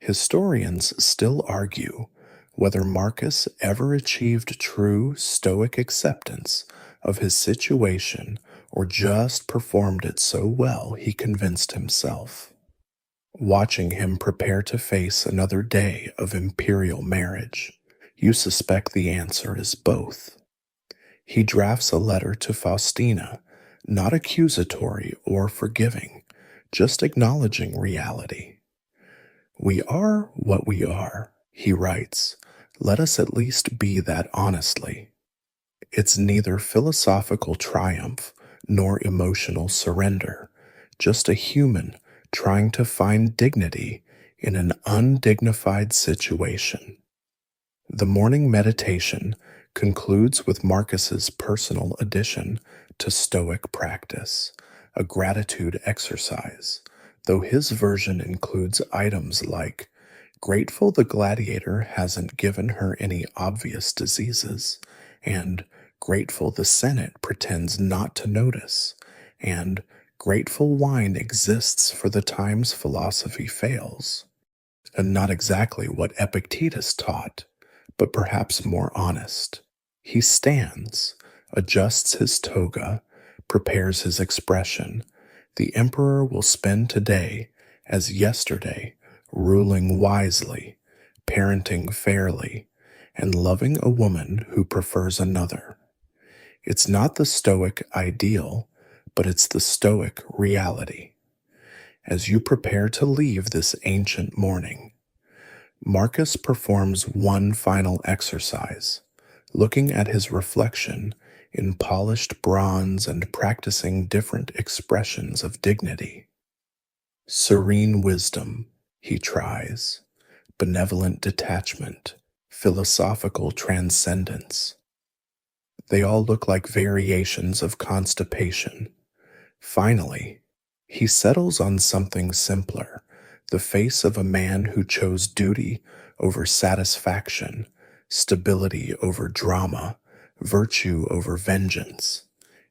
Historians still argue whether Marcus ever achieved true Stoic acceptance of his situation or just performed it so well he convinced himself. Watching him prepare to face another day of imperial marriage, you suspect the answer is both. He drafts a letter to Faustina, not accusatory or forgiving, just acknowledging reality. We are what we are, he writes. Let us at least be that honestly. It's neither philosophical triumph nor emotional surrender, just a human trying to find dignity in an undignified situation. The morning meditation concludes with Marcus's personal addition to Stoic practice, a gratitude exercise, though his version includes items like, grateful the gladiator hasn't given her any obvious diseases, and grateful the Senate pretends not to notice, and grateful wine exists for the times philosophy fails. And not exactly what Epictetus taught, but perhaps more honest. He stands, adjusts his toga, prepares his expression. The emperor will spend today, as yesterday, ruling wisely, parenting fairly, and loving a woman who prefers another. It's not the Stoic ideal, but it's the Stoic reality. As you prepare to leave this ancient morning, Marcus performs one final exercise, looking at his reflection in polished bronze and practicing different expressions of dignity. Serene wisdom, he tries, benevolent detachment, philosophical transcendence. They all look like variations of constipation. Finally, he settles on something simpler, the face of a man who chose duty over satisfaction, stability over drama, virtue over vengeance.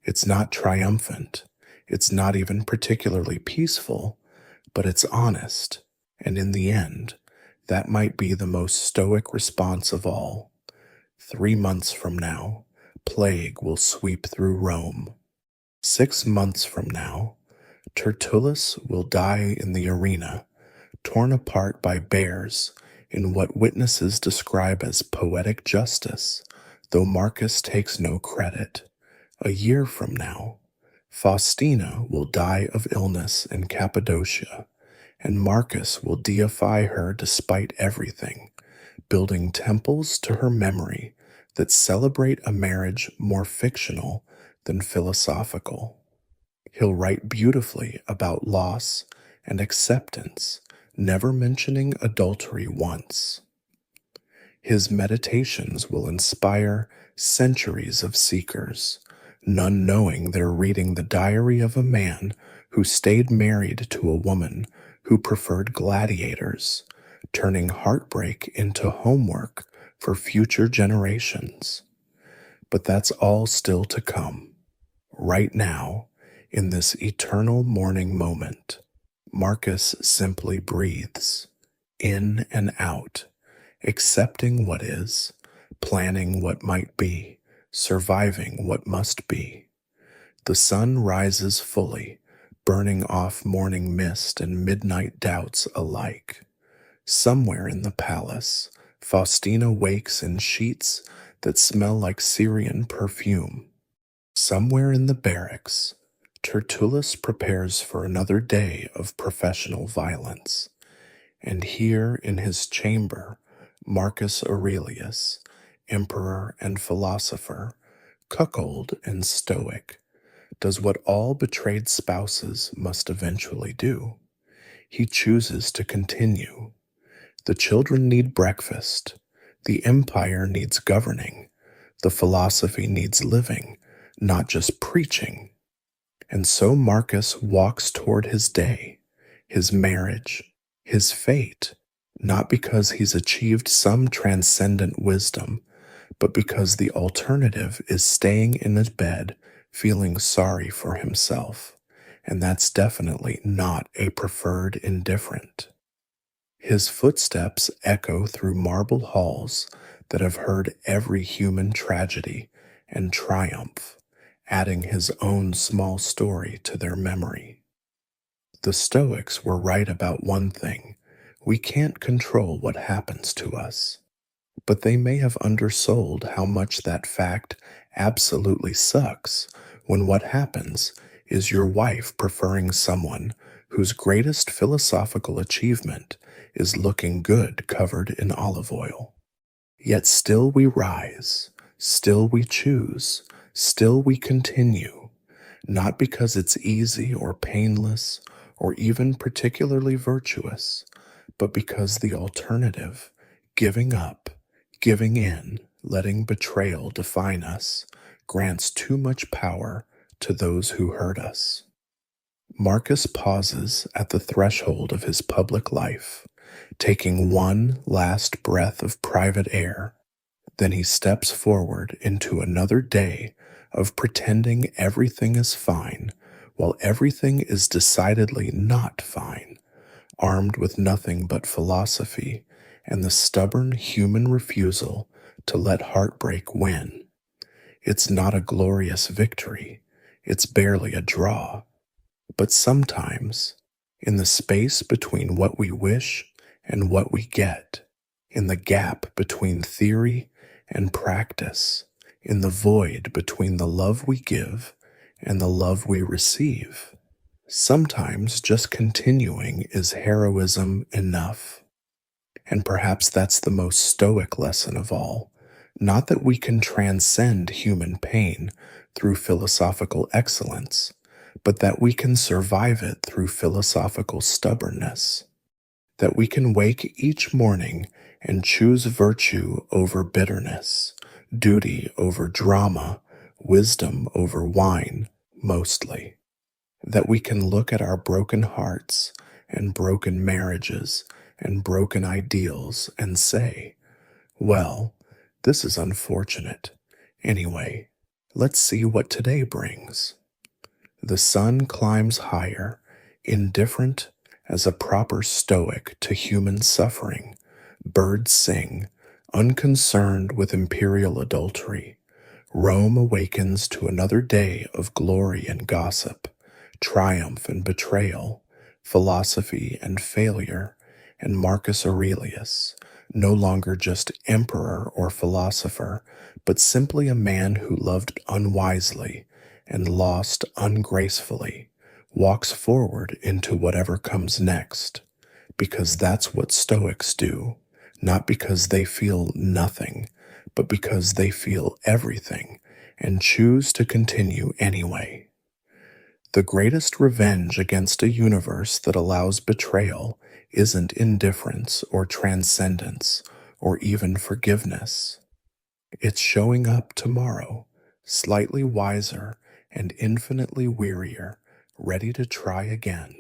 It's not triumphant. It's not even particularly peaceful, but it's honest. And in the end, that might be the most stoic response of all. 3 months from now, plague will sweep through Rome. 6 months from now, Tertullus will die in the arena, torn apart by bears in what witnesses describe as poetic justice, though Marcus takes no credit. A year from now, Faustina will die of illness in Cappadocia, and Marcus will deify her despite everything, building temples to her memory that celebrate a marriage more fictional than philosophical. He'll write beautifully about loss and acceptance, never mentioning adultery once. His meditations will inspire centuries of seekers, none knowing they're reading the diary of a man who stayed married to a woman who preferred gladiators, turning heartbreak into homework for future generations. But that's all still to come. Right now, in this eternal morning moment, Marcus simply breathes, in and out, accepting what is, planning what might be, surviving what must be. The sun rises fully, burning off morning mist and midnight doubts alike. Somewhere in the palace, Faustina wakes in sheets that smell like Syrian perfume. Somewhere in the barracks, Tertullus prepares for another day of professional violence. And here in his chamber, Marcus Aurelius, emperor and philosopher, cuckold and stoic, does what all betrayed spouses must eventually do. He chooses to continue. The children need breakfast. The empire needs governing. The philosophy needs living, not just preaching. And so Marcus walks toward his day, his marriage, his fate, not because he's achieved some transcendent wisdom, but because the alternative is staying in his bed feeling sorry for himself. And that's definitely not a preferred indifferent. His footsteps echo through marble halls that have heard every human tragedy and triumph, adding his own small story to their memory. The Stoics were right about one thing: we can't control what happens to us. But they may have undersold how much that fact absolutely sucks when what happens is your wife preferring someone whose greatest philosophical achievement is looking good covered in olive oil. Yet still we rise, still we choose, still we continue, not because it's easy or painless or even particularly virtuous, but because the alternative, giving up, giving in, letting betrayal define us, grants too much power to those who hurt us. Marcus pauses at the threshold of his public life, taking one last breath of private air. Then he steps forward into another day of pretending everything is fine, while everything is decidedly not fine, armed with nothing but philosophy and the stubborn human refusal to let heartbreak win. It's not a glorious victory. It's barely a draw. But sometimes, in the space between what we wish and what we get, in the gap between theory and practice, in the void between the love we give and the love we receive, sometimes just continuing is heroism enough. And perhaps that's the most stoic lesson of all. Not that we can transcend human pain through philosophical excellence, but that we can survive it through philosophical stubbornness. That we can wake each morning and choose virtue over bitterness, duty over drama, wisdom over wine, mostly. That we can look at our broken hearts and broken marriages and broken ideals and say, well, this is unfortunate. Anyway, let's see what today brings. The sun climbs higher, indifferent as a proper Stoic to human suffering. Birds sing, unconcerned with imperial adultery. Rome awakens to another day of glory and gossip, triumph and betrayal, philosophy and failure, and Marcus Aurelius, no longer just emperor or philosopher, but simply a man who loved unwisely and lost ungracefully, walks forward into whatever comes next, because that's what Stoics do, not because they feel nothing, but because they feel everything and choose to continue anyway. The greatest revenge against a universe that allows betrayal isn't indifference or transcendence or even forgiveness. It's showing up tomorrow, slightly wiser and infinitely wearier, ready to try again.